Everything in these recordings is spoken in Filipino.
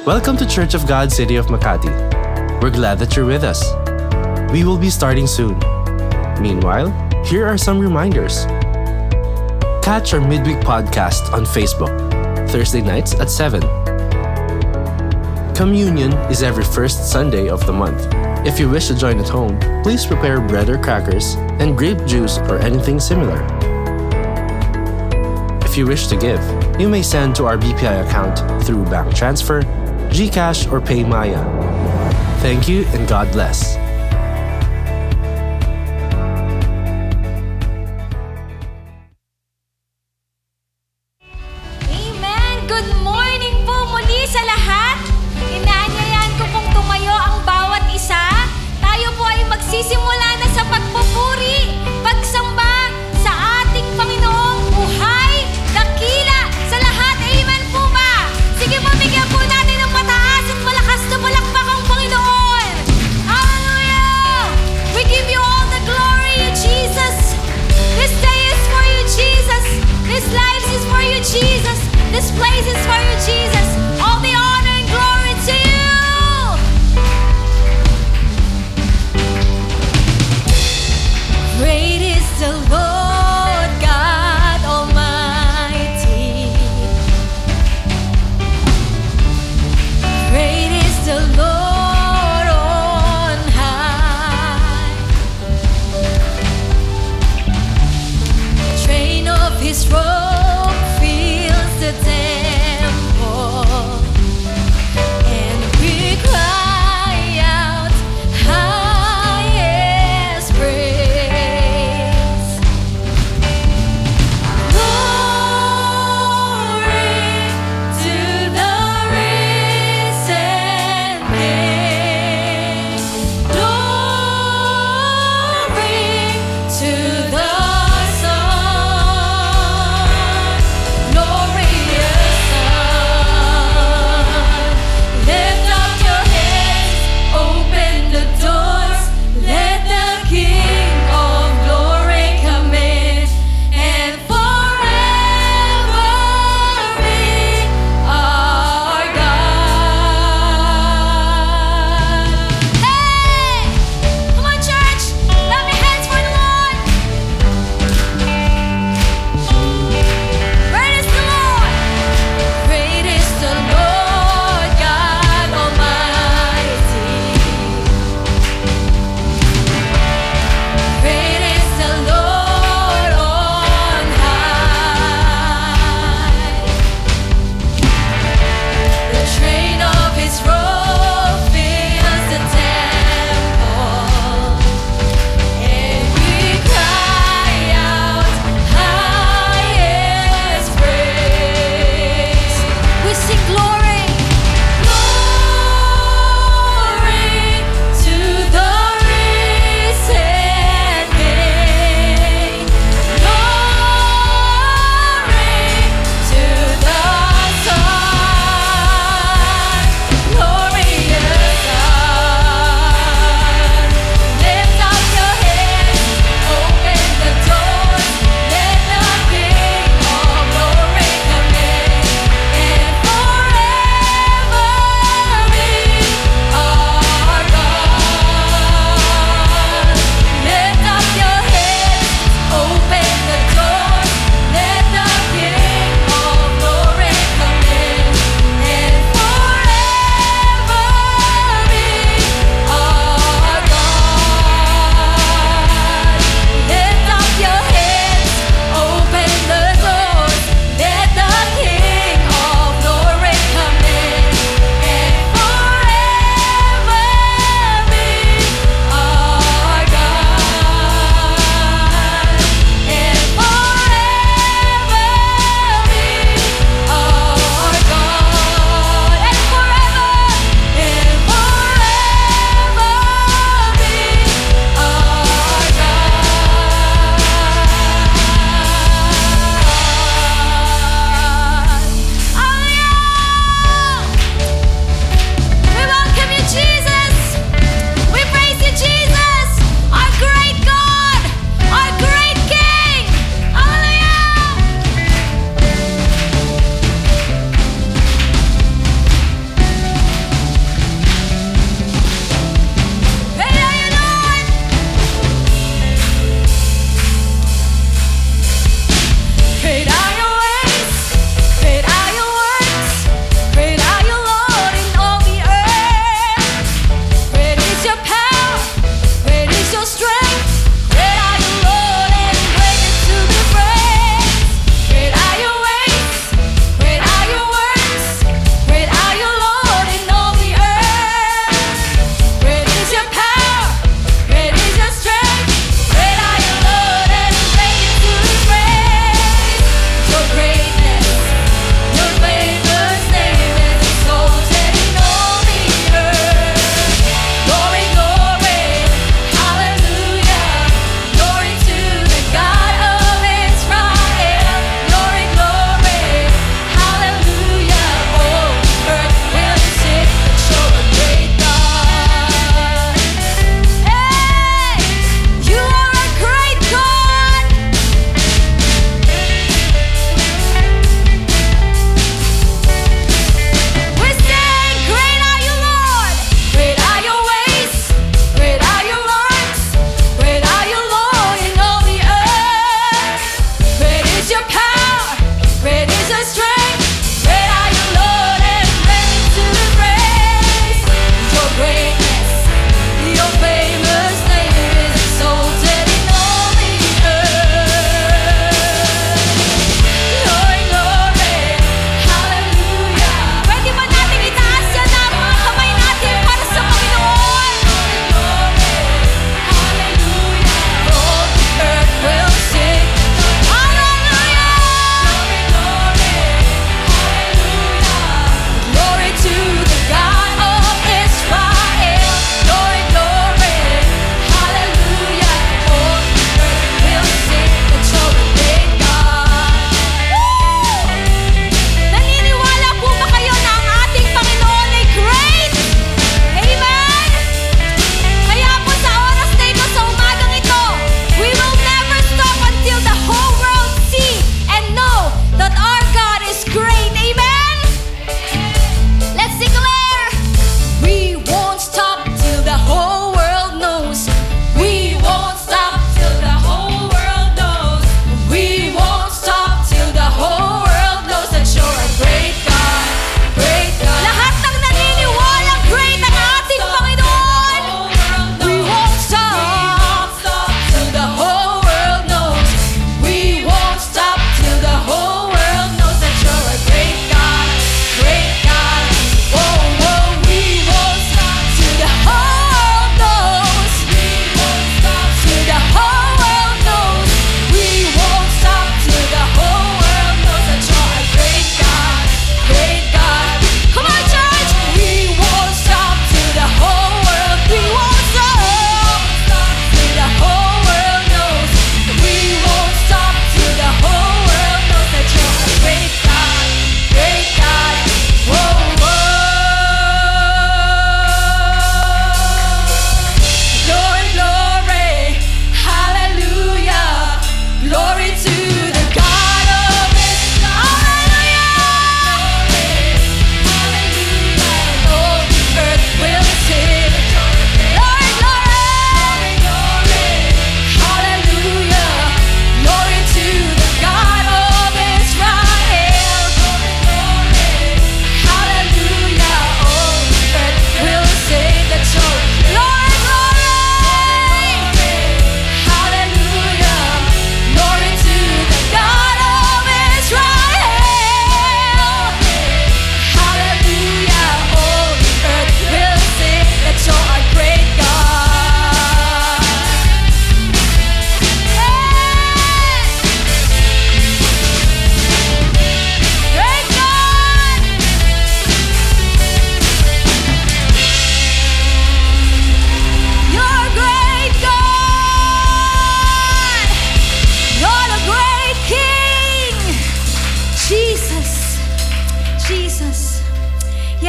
Welcome to Church of God City of Makati. We're glad that you're with us. We will be starting soon. Meanwhile, here are some reminders. Catch our midweek podcast on Facebook, Thursday nights at 7. Communion is every first Sunday of the month. If you wish to join at home, please prepare bread or crackers and grape juice or anything similar. If you wish to give, you may send to our BPI account through bank transfer, GCash, or PayMaya. Thank you and God bless. Amen! Good morning po muli sa lahat. Inaanyayahan ko pong tumayo ang bawat isa. Tayo po ay magsisimula na sa pagpupuri, pagsamba sa ating Panginoong buhay, dakila sa lahat. Amen po ba? Sige po, bigyan po natin ng mataas at malakas na palakpak ang Panginoon. Hallelujah! We give you all the glory, Jesus. This day is for you, Jesus. This life is for you, Jesus. This place is for you, Jesus. All the honor and glory to you. Great is the Lord God Almighty. Great is the Lord on high. The train of His robe fills the temple, and we cry out, highest praise. Glory to the risen King. Glory to the Son. Glorious Son. Lift up your heads, open the doors, let the King of glory come in, and forever be our God. Hey! Come on, church! Clap your hands for the Lord! Great is the Lord! Great is the Lord God Almighty. Great is the Lord on high. The train of His robe fills the temple, and we cry out, highest praise. We sing glory, glory to the risen King. Glory to the Son. Glorious Son. Lift up your heads, open the doors, let the King of glory come in, and forever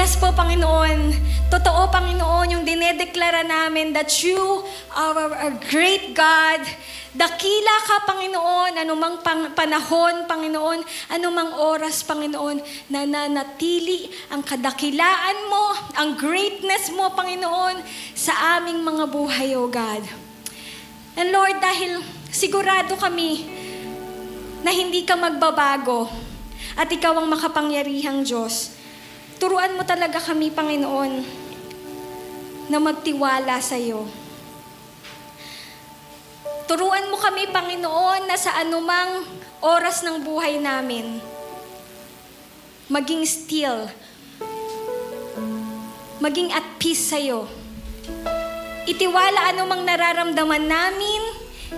Yes po, Panginoon. Totoo, Panginoon, yung dinedeklara namin that you are a great God. Dakila ka, Panginoon, anumang panahon, Panginoon, anumang oras, Panginoon, na nanatili ang kadakilaan mo, ang greatness mo, Panginoon, sa aming mga buhay, O God. And Lord, dahil sigurado kami na hindi ka magbabago at ikaw ang makapangyarihang Diyos, turuan mo talaga kami, Panginoon, na magtiwala sa iyo. Turuan mo kami, Panginoon, na sa anumang oras ng buhay namin, maging still, maging at peace sa iyo. Itiwala anumang nararamdaman namin,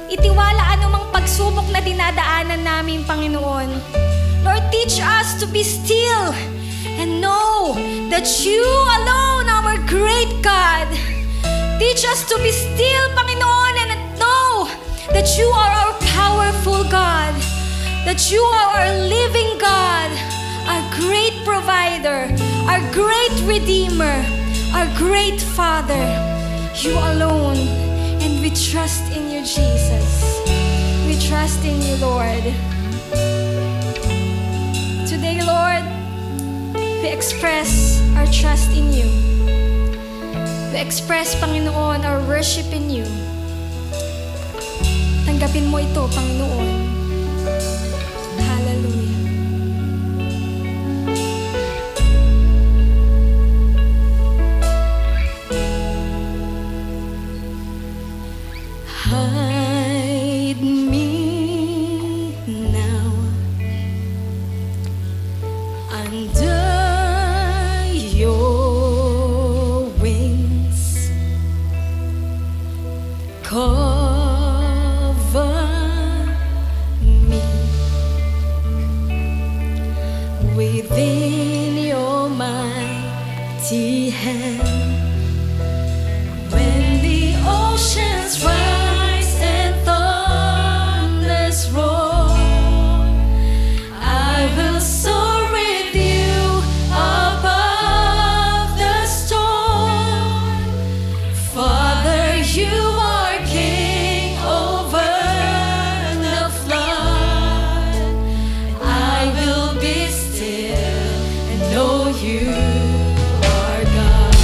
itiwala anumang pagsubok na dinadaanan namin, Panginoon. Lord, teach us to be still and know that you alone are our great God. Teach us to be still, Panginoon, and know that you are our powerful God, that you are our living God, our great provider, our great redeemer, our great Father. You alone, and we trust in you, Jesus. We trust in you, Lord. Today, Lord, we express our trust in you. We express, Panginoon, our worship in you. Tanggapin mo ito, Panginoon. Hallelujah. Hide me now under your wings. Cover me within your mighty hand. When the oceans rise and thunders roar, I will soar with you above the storm. Father, you are King over the flood. I will be still and know you are God.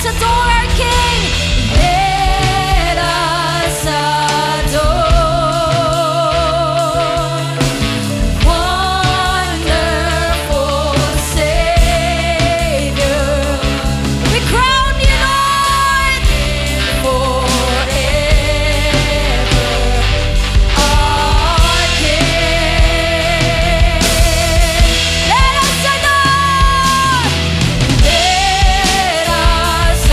us adore our King. Let us adore. Wonderful Savior, we crown you, Lord, forever, our King. Let us adore. Let us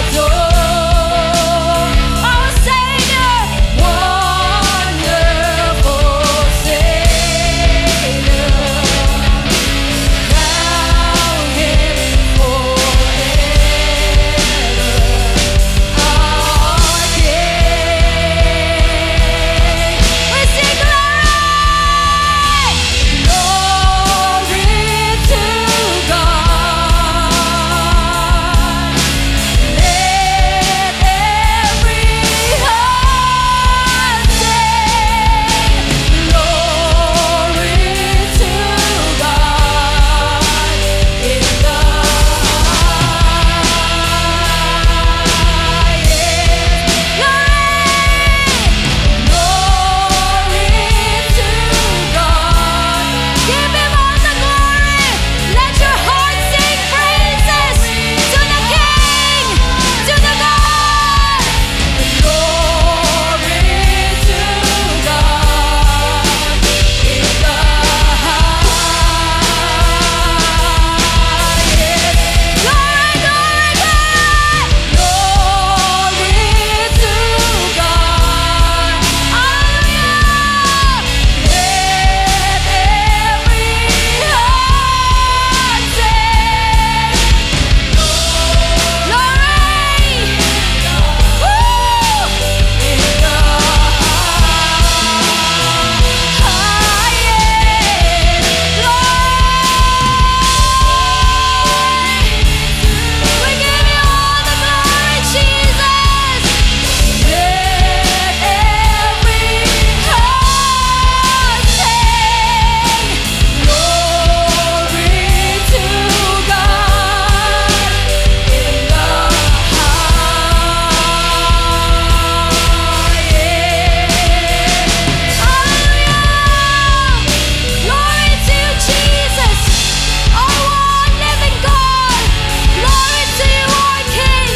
adore our Savior, wonderful Savior. Crown Him forever, our King. We sing glory, glory to God. Let every heart sing, glory to God in the highest. Glory to God. Give Him all the glory. Let your heart sing praises to the King, to the God. Glory to God in the highest. Glory, glory, glory. Glory to God. Hallelujah. Let every heart sing, glory. Woo! In the highest. Glory. We give you all the glory, Jesus. Let every heart sing, glory to God in the highest. Hallelujah. Glory to Jesus, our one living God. Glory to you, our King,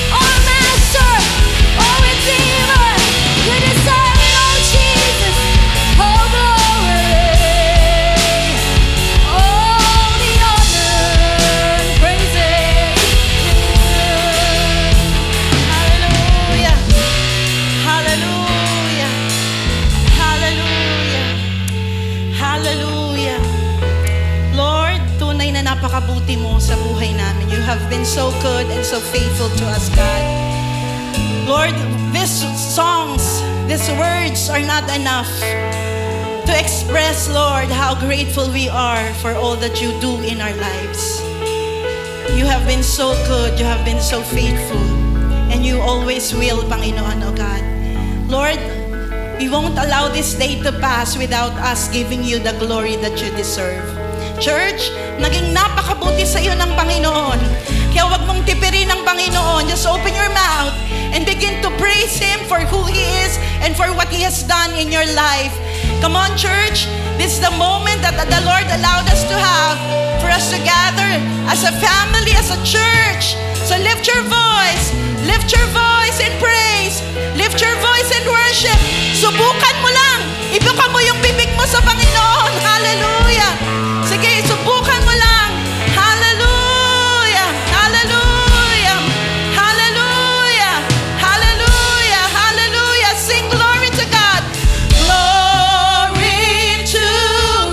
our Master, our Redeemer. You deserve it all, Jesus. All glory, all the honor and praises. Hallelujah. Hallelujah. Hallelujah. Hallelujah. Lord, tunay na napakabuti mo sa buhay namin. You have been so good and so faithful to us, God. Lord, these songs, these words are not enough to express, Lord, how grateful we are for all that you do in our lives. You have been so good, you have been so faithful, and you always will, Panginoon, O God. Lord, we won't allow this day to pass without us giving you the glory that you deserve. Church, naging napakabuti sa iyo ng Panginoon. Kaya wag mong tipirin ang Panginoon. Just open your mouth and begin to praise Him for who He is and for what He has done in your life. Come on, church. This is the moment that the Lord allowed us to have for us to gather as a family, as a church. So lift your voice. Lift your voice in praise. Lift your voice in worship. Subukan mo lang. Ibuka mo yung bibig mo sa Panginoon. Hallelujah. Sige, subukan mo lang. Hallelujah. Hallelujah. Hallelujah. Hallelujah. Hallelujah. Sing glory to God. Glory to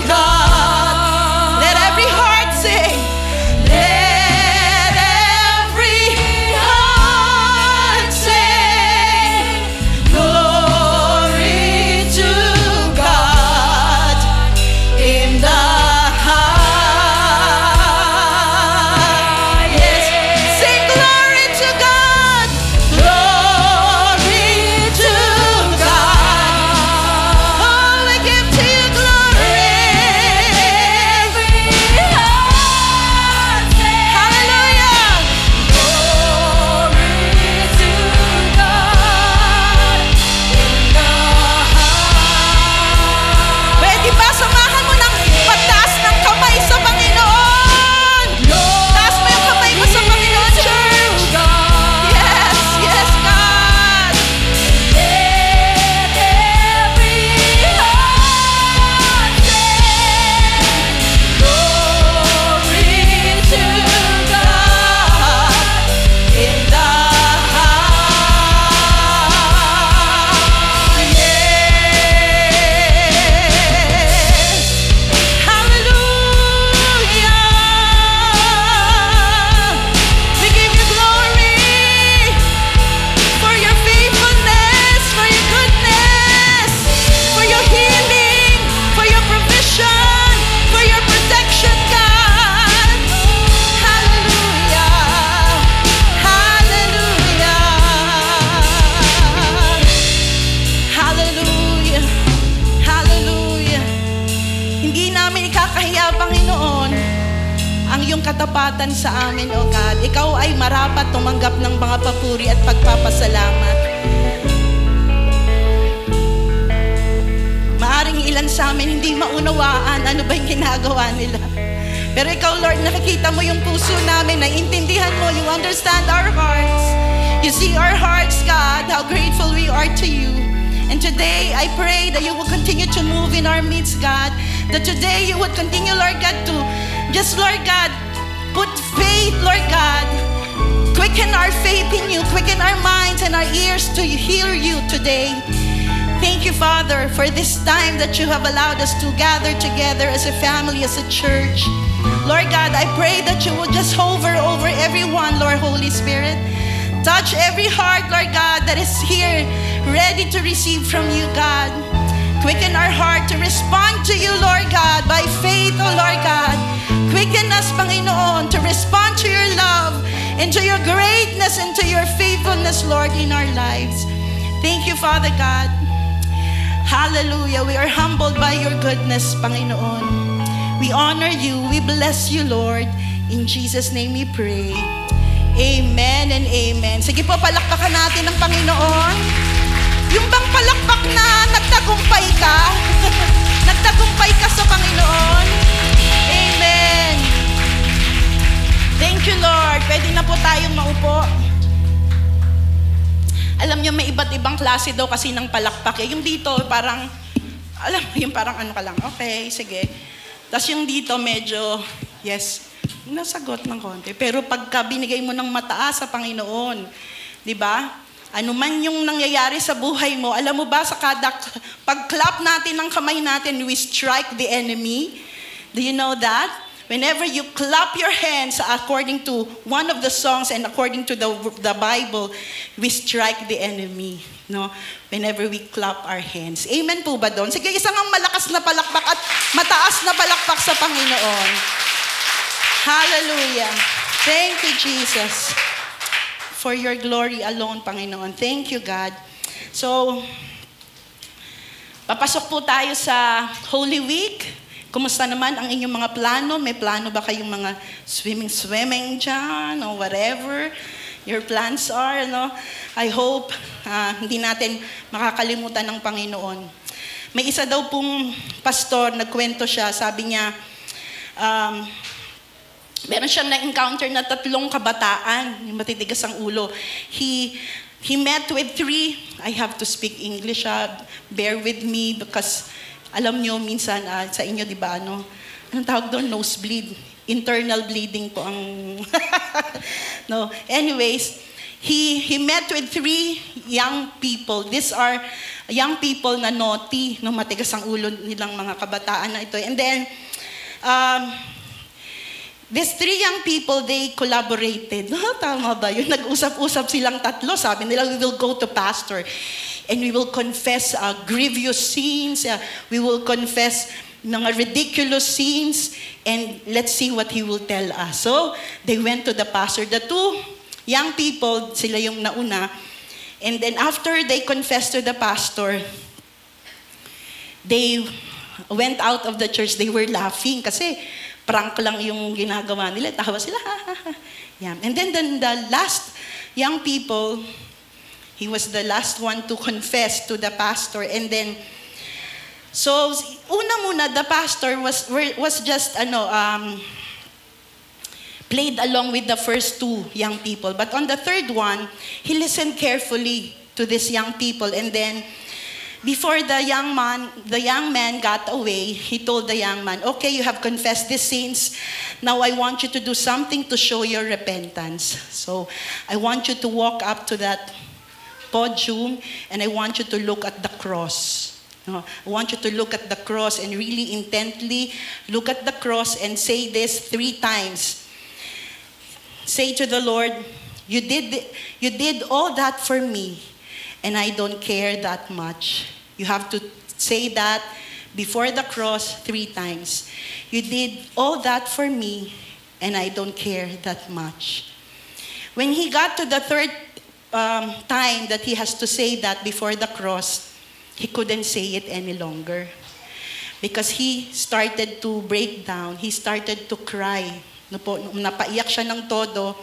God. Let every heart sing. Let every heart sing. karampatan sa amin, O God. Ikaw ay marapat tumanggap ng mga papuri at pagpapasalamat. Maaring ilan sa amin hindi maunawaan ano ba yung ginagawa nila. Pero ikaw, Lord, nakikita mo yung puso namin, naiintindihan mo, you understand our hearts. You see our hearts, God, how grateful we are to you. And today, I pray that you will continue to move in our midst, God. That today, you would continue, Lord God, to just, Lord God, put faith, Lord God. Quicken our faith in you. Quicken our minds and our ears to hear you today. Thank you, Father, for this time that you have allowed us to gather together as a family, as a church. Lord God, I pray that you will just hover over everyone, Lord Holy Spirit. Touch every heart, Lord God, that is here, ready to receive from you, God. Quicken our heart to respond to you, Lord God, by faith, oh Lord God. Quicken us, Panginoon, to respond to your love and to your greatness and to your faithfulness, Lord, in our lives. Thank you, Father God. Hallelujah. We are humbled by your goodness, Panginoon. We honor you. We bless you, Lord. In Jesus' name we pray. Amen and amen. Sige po, palakpakan natin ng Panginoon. Yung bang palakpak na nagtagumpay ka? Nagtagumpay ka sa Panginoon. Amen. Thank you, Lord. Pwede na po tayong maupo. Alam niyo, may iba't ibang klase daw kasi ng palakpak. Yung dito, parang, alam mo, yung parang ano ka lang. Okay, sige. Tapos yung dito, medyo, yes, nasagot ng konti. Pero pagka binigay mo ng mataas sa Panginoon, di ba? Ano man yung nangyayari sa buhay mo, alam mo ba, sa kada pag-clap natin ng kamay natin, we strike the enemy. Do you know that? Whenever you clap your hands according to one of the songs and according to the Bible, we strike the enemy. No? Whenever we clap our hands. Amen po ba doon? Sige, isang ang malakas na palakpak at mataas na palakpak sa Panginoon. Hallelujah. Thank you, Jesus. For your glory alone, Panginoon. Thank you, God. So, papasok po tayo sa Holy Week. Kumusta naman ang inyong mga plano? May plano ba kayong mga swimming dyan or whatever your plans are? No? I hope hindi natin makakalimutan ng Panginoon. May isa daw pong pastor, nagkwento siya, sabi niya, meron siyang na-encounter na 3 kabataan, yung matitigas ang ulo. He met with 3, I have to speak English, bear with me because alam nyo, minsan, sa inyo, di ba, anong tawag doon? Nosebleed. Internal bleeding po ang... No. Anyways, he met with 3 young people. These are young people na naughty, matigas ang ulo nilang mga kabataan na ito. And then, these 3 young people, they collaborated. Tama ba yun? Nag-usap-usap silang 3. Sabi nila, we will go to pastor. And we will confess grievous sins. We will confess mga ridiculous sins. And let's see what he will tell us. So, they went to the pastor. The 2 young people, sila yung nauna. And then after they confessed to the pastor, they went out of the church. They were laughing kasi prank lang yung ginagawa nila. Tawa sila. Yeah. And then the last young people, he was the last one to confess to the pastor. And then, so, una muna, the pastor was just, played along with the first 2 young people. But on the 3rd one, he listened carefully to these young people. And then, before the young man got away, he told the young man, okay, you have confessed these sins. Now I want you to do something to show your repentance. So, I want you to walk up to that podium, and I want you to look at the cross. I want you to look at the cross and really intently look at the cross and say this 3 times. Say to the Lord, you did all that for me, and I don't care that much. You have to say that before the cross 3 times. You did all that for me, and I don't care that much. When he got to the 3rd time that he has to say that before the cross, he couldn't say it any longer. Because he started to break down. He started to cry. No po, napaiyak siya ng todo.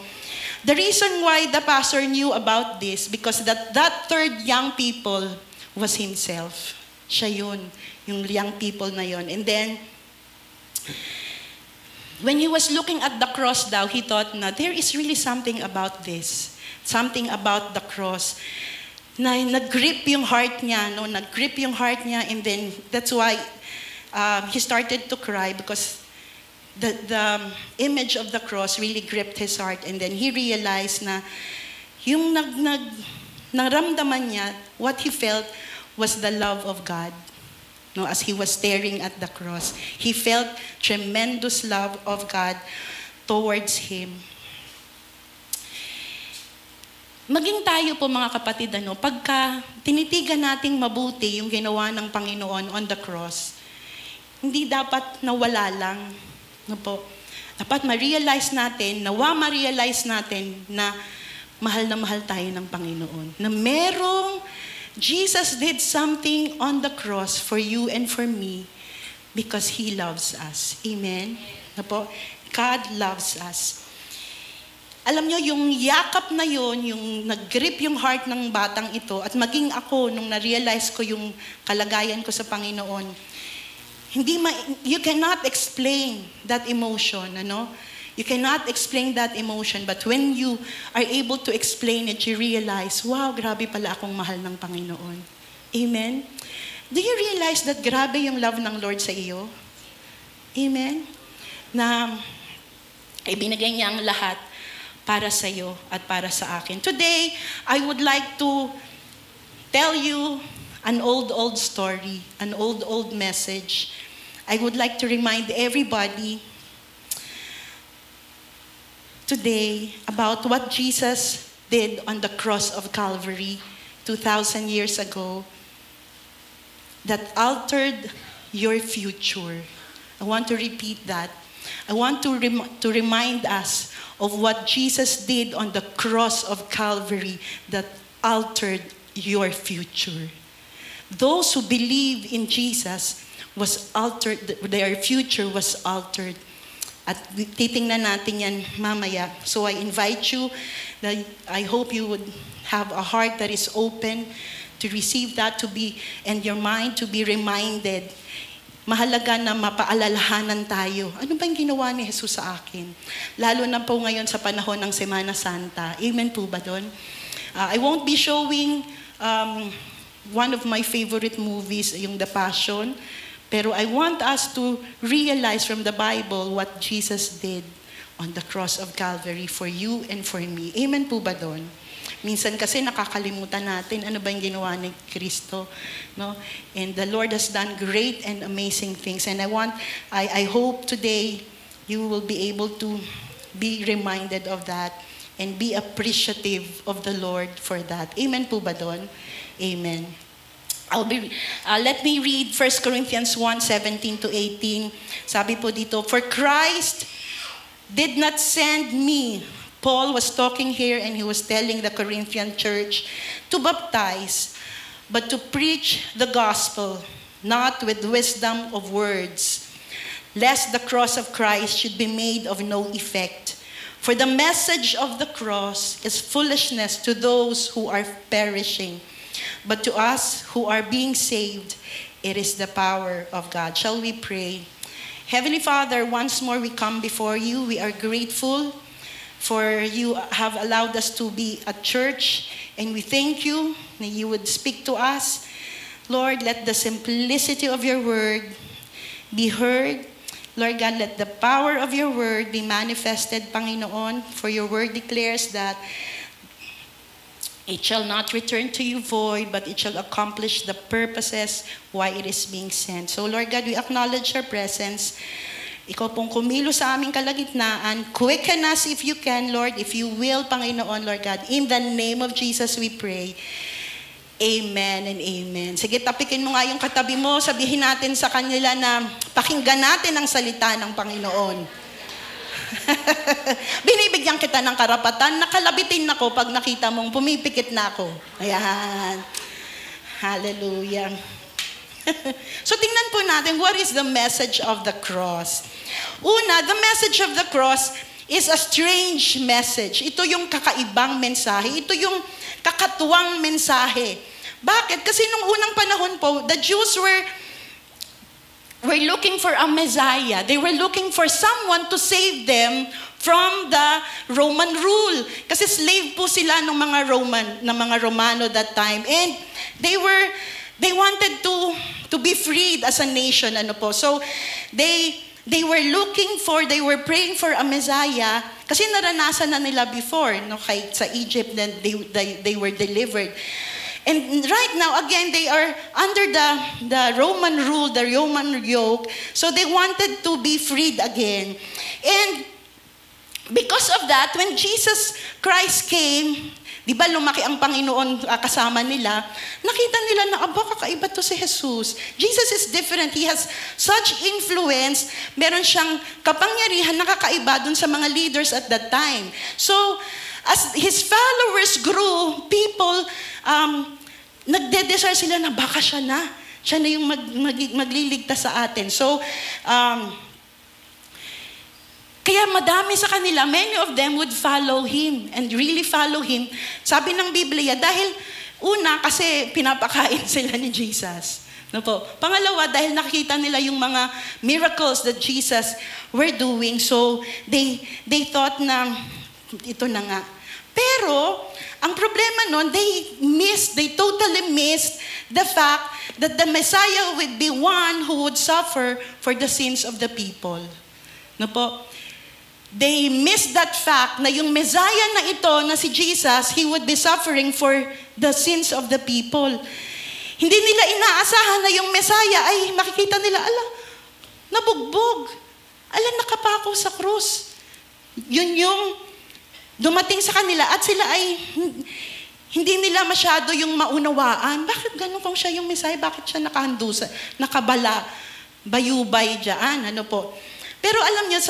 The reason why the pastor knew about this, because that third young people was himself. Siya yun, yung young people na yun. And then, when he was looking at the cross daw, he thought na there is really something about this. Something about the cross. Na nag-grip yung heart niya, no? Nag-grip yung heart niya, and then that's why he started to cry, because the image of the cross really gripped his heart, and then he realized na yung naramdaman niya, what he felt was the love of God. No, as he was staring at the cross, he felt tremendous love of God towards him. Maging tayo po mga kapatid, pagka tinitigan nating mabuti yung ginawa ng Panginoon on the cross, hindi dapat nawala lang. No po. Dapat ma-realize natin, ma-realize natin na mahal tayo ng Panginoon. Na Jesus did something on the cross for you and for me because He loves us. Amen? No po. God loves us. Alam nyo, yung yakap na yon, yung nag-grip yung heart ng batang ito, at maging ako, nung na-realize ko yung kalagayan ko sa Panginoon, you cannot explain that emotion, You cannot explain that emotion, but when you are able to explain it, you realize, wow, grabe pala akong mahal ng Panginoon. Amen? Do you realize that grabe yung love ng Lord sa iyo? Amen? Na ibinigay niya ang lahat para sa iyo at para sa akin. Today, I would like to tell you an old story, an old message. I would like to remind everybody today about what Jesus did on the cross of Calvary 2,000 years ago that altered your future. I want to repeat that. I want to remind us of what Jesus did on the cross of Calvary that altered your future. Those who believe in Jesus was altered, their future was altered. At titingnan natin yan mamaya. So I invite you, I hope you would have a heart that is open to receive that, and your mind to be reminded. Mahalaga na mapaalalahanan tayo. Ano ba yung ginawa ni Jesus sa akin? Lalo na po ngayon sa panahon ng Semana Santa. Amen po ba doon? I won't be showing one of my favorite movies, yung The Passion. Pero I want us to realize from the Bible what Jesus did on the cross of Calvary for you and for me. Amen po ba doon? Minsan kasi nakakalimutan natin ano ba yung ginawa ni Kristo, no? And the Lord has done great and amazing things. And I hope today you will be able to be reminded of that and be appreciative of the Lord for that. Amen po ba doon? Amen. Let me read 1 Corinthians 1:17-18. Sabi po dito, for Christ did not send me. Paul was talking here and he was telling the Corinthian church to baptize, but to preach the gospel, not with wisdom of words, lest the cross of Christ should be made of no effect. For the message of the cross is foolishness to those who are perishing. But to us who are being saved, it is the power of God. Shall we pray? Heavenly Father, once more we come before you. We are grateful for you have allowed us to be at church. And we thank you that you would speak to us. Lord, let the simplicity of your word be heard. Lord God, let the power of your word be manifested, Panginoon. For your word declares that it shall not return to you void, but it shall accomplish the purposes why it is being sent. So Lord God, we acknowledge your presence. Ikaw pong kumilo sa aming kalagitnaan. Quicken us if you can, Lord, if you will, Panginoon, Lord God. In the name of Jesus we pray. Amen and amen. Sige, tapikin mo nga yung katabi mo. Sabihin natin sa kanila na pakinggan natin ang salita ng Panginoon. Binibigyan kita ng karapatan, nakalabitin ako pag nakita mong pumipikit na ako. Ayan. Hallelujah. So tingnan po natin, what is the message of the cross? Una, the message of the cross is a strange message. Ito yung kakaibang mensahe. Ito yung kakatuwang mensahe. Bakit? Kasi nung unang panahon po, the Jews were looking for a Messiah. They were looking for someone to save them from the Roman rule. Kasi slave po sila ng mga Romano that time. And they wanted to be freed as a nation. So they were praying for a Messiah kasi naranasan na nila before, kahit sa Egypt, then they were delivered. And right now, again, they are under the Roman rule, the Roman yoke, so they wanted to be freed again. And because of that, when Jesus Christ came, di ba lumaki ang Panginoon kasama nila, nakita nila na, kakaiba to si Jesus. Jesus is different. He has such influence. Meron siyang kapangyarihan na kakaiba dun sa mga leaders at that time. So, as his followers grew, people, nagde-desire sila na baka siya na yung magliligtas sa atin. So, kaya madami sa kanila, many of them would follow him and really follow him. Sabi ng Biblia, dahil una, kasi pinapakain sila ni Jesus. Pangalawa, dahil nakita nila yung mga miracles that Jesus were doing. So, they thought na, ito na nga. Pero, ang problema nun, they totally missed the fact that the Messiah would be one who would suffer for the sins of the people. They missed that fact na yung Messiah na ito, na si Jesus, he would be suffering for the sins of the people. Hindi nila inaasahan na yung Messiah ay makikita nila, nabugbog. Nakapako sa krus. Yun yung dumating sa kanila at sila ay hindi nila masyado yung maunawaan. Bakit ganun kung siya yung Messiah? Bakit siya nakahandusa, nakabala, bayubay dyan? Pero alam niyo,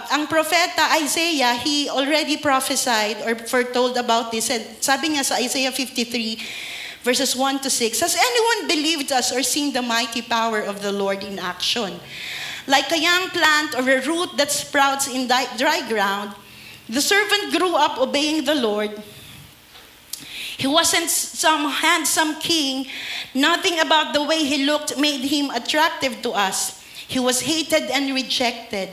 ang propeta Isaiah, he already prophesied or foretold about this. And sabi niya sa Isaiah 53, verses 1 to 6, has anyone believed us or seen the mighty power of the Lord in action? Like a young plant or a root that sprouts in dry ground, the servant grew up obeying the Lord. He wasn't some handsome king. Nothing about the way he looked made him attractive to us. He was hated and rejected.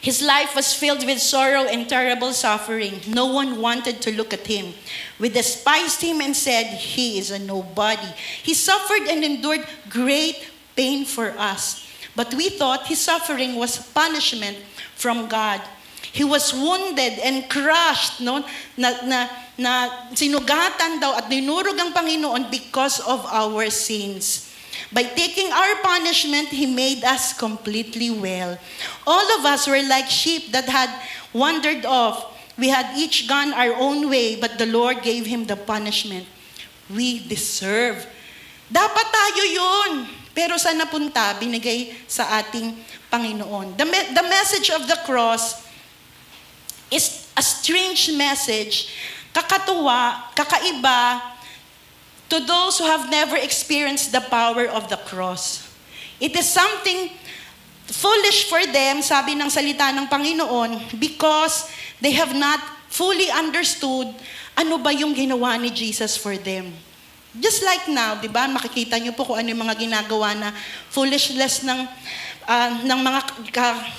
His life was filled with sorrow and terrible suffering. No one wanted to look at him. We despised him and said, he is a nobody. He suffered and endured great pain for us. But we thought his suffering was punishment from God. He was wounded and crushed, na sinugatan daw at dinurog ang Panginoon because of our sins. By taking our punishment, he made us completely well. All of us were like sheep that had wandered off. We had each gone our own way, but the Lord gave him the punishment we deserve. Dapat tayo yun. Pero saan napunta? Binigay sa ating Panginoon. The message of the cross is a strange message, kakatuwa, kakaiba, to those who have never experienced the power of the cross. It is something foolish for them, sabi ng salita ng Panginoon, because they have not fully understood ano ba yung ginawa ni Jesus for them. Just like now, di ba, makikita niyo po kung ano yung mga ginagawa na foolishness ng mga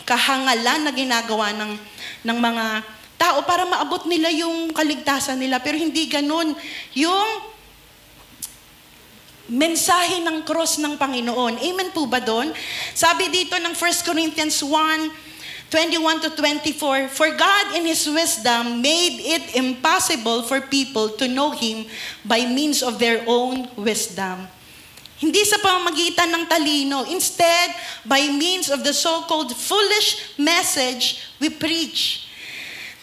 kahangalan na ginagawa ng mga tao para maabot nila yung kaligtasan nila. Pero hindi ganun. Yung mensahe ng cross ng Panginoon. Amen po ba doon? Sabi dito ng 1 Corinthians 1:21 to 24, for God in His wisdom made it impossible for people to know Him by means of their own wisdom. Hindi sa pamamagitan ng talino. Instead, by means of the so-called foolish message we preach.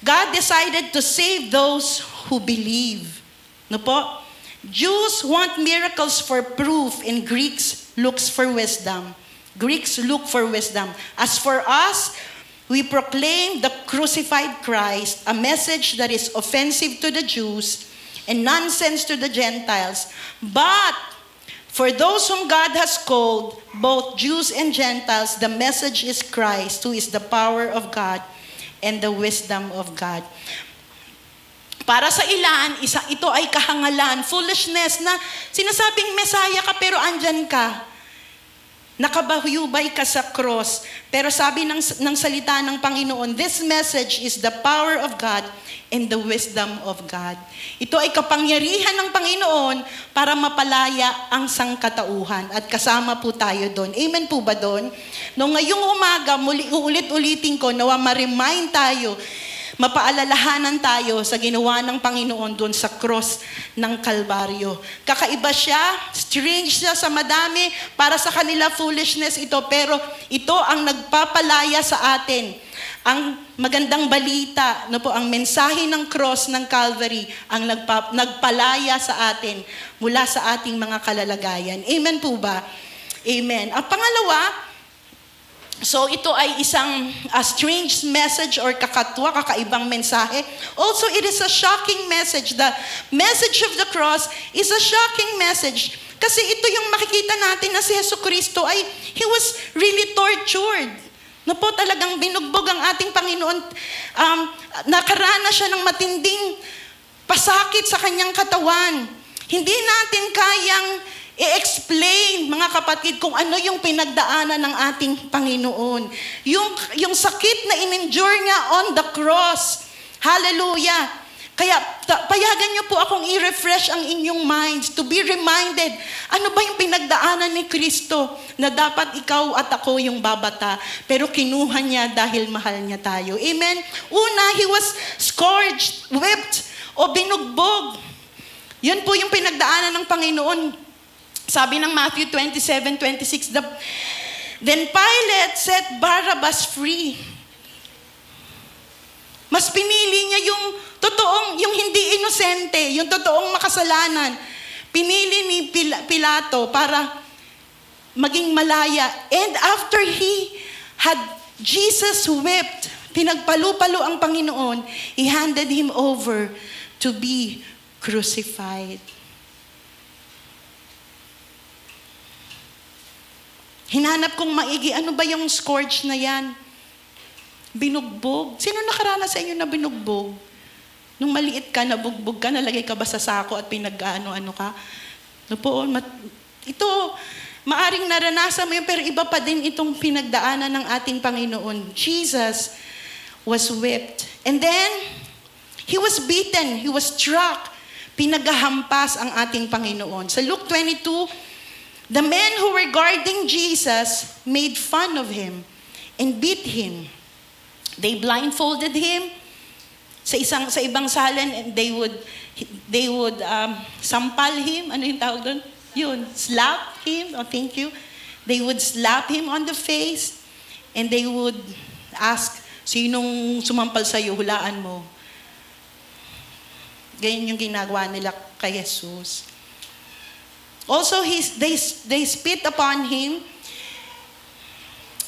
God decided to save those who believe. No po? Jews want miracles for proof, and Greeks looks for wisdom. Greeks look for wisdom. As for us, we proclaim the crucified Christ, a message that is offensive to the Jews and nonsense to the Gentiles. But For those whom God has called, both Jews and Gentiles, the message is Christ, who is the power of God and the wisdom of God. Para sa ilan, ito ay kahangalan, foolishness na sinasabing Mesaya ka pero andyan ka. Nakabahuyubay ka sa cross. Pero sabi ng salita ng Panginoon, this message is the power of God and the wisdom of God. Ito ay kapangyarihan ng Panginoon para mapalaya ang sangkatauhan. At kasama po tayo doon. Amen po ba doon? Noong ngayong umaga, ulit-ulitin ko, nawa ma-remind tayo, mapaalalahanan tayo sa ginawa ng Panginoon doon sa cross ng Kalbaryo. Kakaiba siya, strange siya sa madami, para sa kanila foolishness ito, pero ito ang nagpapalaya sa atin. Ang magandang balita, ang mensahe ng cross ng Calvary, ang nagpalaya sa atin mula sa ating mga kalalagayan. Amen po ba? Amen. Ang pangalawa, so ito ay isang strange message or kakaibang mensahe. Also, it is a shocking message. The message of the cross is a shocking message. Kasi ito yung makikita natin na si Jesucristo ay, He was really tortured. Talagang binugbog ang ating Panginoon. Nakaranas siya ng matinding pasakit sa kanyang katawan. Hindi natin kayang i-explain, mga kapatid, kung ano yung pinagdaanan ng ating Panginoon. Yung sakit na in-endure niya on the cross. Hallelujah. Kaya payagan niyo po akong i-refresh ang inyong minds to be reminded, ano ba yung pinagdaanan ni Kristo na dapat ikaw at ako yung babata, pero kinuha niya dahil mahal niya tayo. Amen? Una, He was scourged, whipped, o binugbog. Yun po yung pinagdaanan ng Panginoon. Sabi ng Matthew 27:26, then Pilate set Barabbas free. Mas pinili niya yung totoong, yung hindi inosente, yung totoong makasalanan. Pinili ni Pilato para maging malaya. And after he had Jesus whipped, pinagpalu-palo ang Panginoon, He handed Him over to be crucified. Hinanap kong maigi, ano ba yung scourge na yan? Binugbog. Sino nakaranas sa inyo na binugbog? Nung maliit ka, nabugbog ka, nalagay ka ba sa sako at pinag-ano-ano ka? Ito, maaring naranasan mo yun, pero iba pa din itong pinagdaanan ng ating Panginoon. Jesus was whipped. And then, He was beaten. He was struck. Pinagahampas ang ating Panginoon. Sa Luke 22, the men who were guarding Jesus made fun of Him and beat Him. They blindfolded Him sa ibang salin, and they would sampal Him. Ano yung tawag doon? Yun, slap Him. Oh, thank you. They would slap Him on the face, and they would ask, sinong sumampal sa'yo, hulaan mo. Ganyan yung ginagawa nila kay Jesus. Also, they spit upon Him.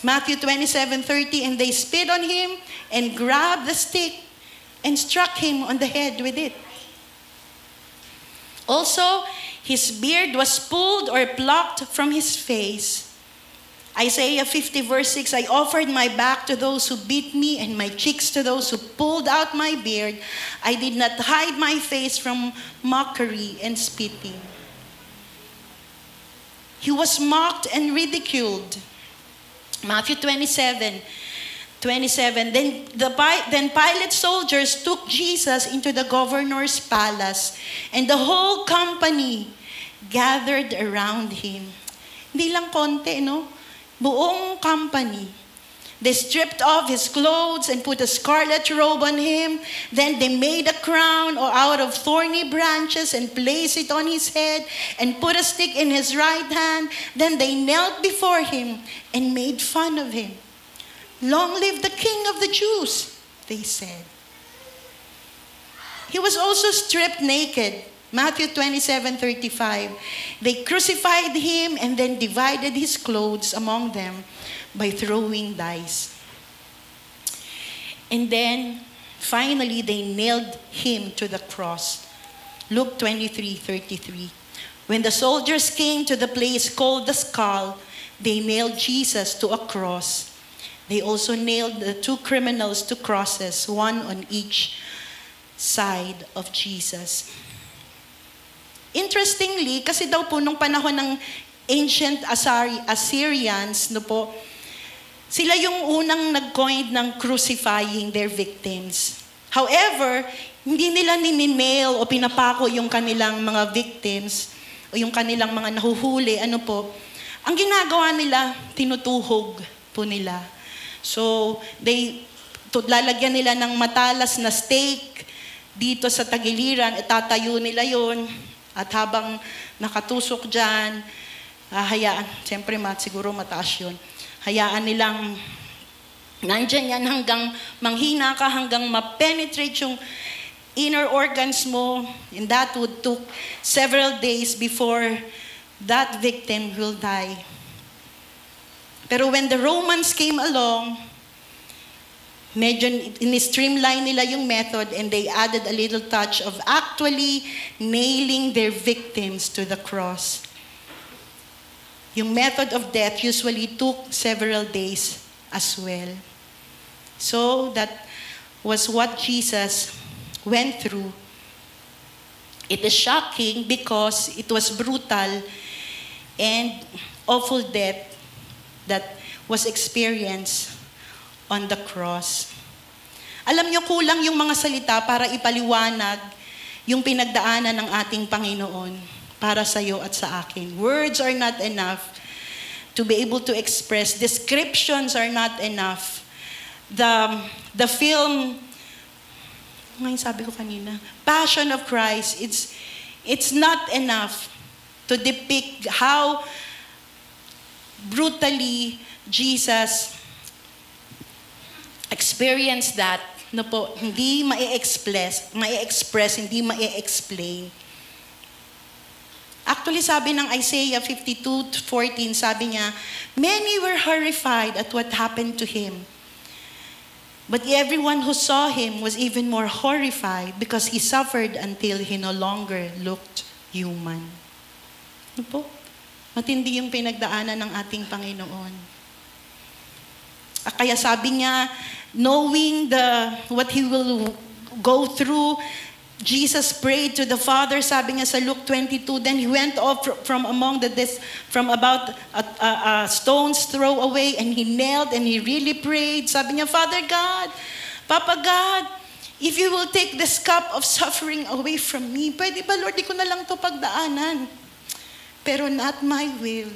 Matthew 27:30, and they spit on Him and grabbed the stick and struck Him on the head with it. Also, His beard was pulled or plucked from His face. Isaiah 50 verse 6, I offered my back to those who beat me and my cheeks to those who pulled out my beard. I did not hide my face from mockery and spitting. He was mocked and ridiculed. Matthew 27. Then Pilate's soldiers took Jesus into the governor's palace, and the whole company gathered around Him. Hindi lang konti, no? Buong company. They stripped off His clothes and put a scarlet robe on Him. Then they made a crown out of thorny branches and placed it on His head and put a stick in His right hand. Then they knelt before Him and made fun of Him. Long live the King of the Jews, they said. He was also stripped naked. Matthew 27:35. They crucified Him and then divided His clothes among them by throwing dice. And then, finally, they nailed Him to the cross. Luke 23:33. When the soldiers came to the place called the Skull, they nailed Jesus to a cross. They also nailed the two criminals to crosses, one on each side of Jesus. Interestingly, kasi daw po nung panahon ng ancient Assyrians, no po, sila yung unang nag-coin ng crucifying their victims. However, hindi nila nini-nail o pinapako yung kanilang mga victims o yung kanilang mga nahuhuli. Ano po? Ang ginagawa nila, tinutuhog po nila. So, lalagyan nila ng matalas na stake dito sa tagiliran, itatayo nila yon. At habang nakatusok dyan, hayaan, siyempre siguro mataas yun, hayaan nilang nandyan yan hanggang manghina ka, hanggang ma-penetrate yung inner organs mo, and that would took several days before that victim will die. Pero when the Romans came along, medyo in-streamline nila yung method and they added a little touch of actually nailing their victims to the cross. Yung method of death usually took several days as well. So that was what Jesus went through. It is shocking because it was brutal and awful death that was experienced on the cross. Alam niyo, kulang yung mga salita para ipaliwanag yung pinagdaanan ng ating Panginoon para sa iyo at sa akin. Words are not enough to be able to express. Descriptions are not enough. The film, ngayon sabi ko kanina, Passion of Christ, it's not enough to depict how brutally Jesus experience that, no po, hindi mai-express, hindi mai-explain. Actually, sabi ng Isaiah 52:14, sabi niya, many were horrified at what happened to him. But everyone who saw him was even more horrified because he suffered until he no longer looked human. Ano po? Matindi yung pinagdaanan ng ating Panginoon. Kaya sabi niya, knowing what he will go through, Jesus prayed to the Father, sabi niya sa Luke 22, then he went off from about a stone's throw away, and he knelt and he really prayed. Sabi niya, Father God, Papa God, if you will take this cup of suffering away from me, pwede ba Lord, di ko na lang to pagdaanan. Pero not my will,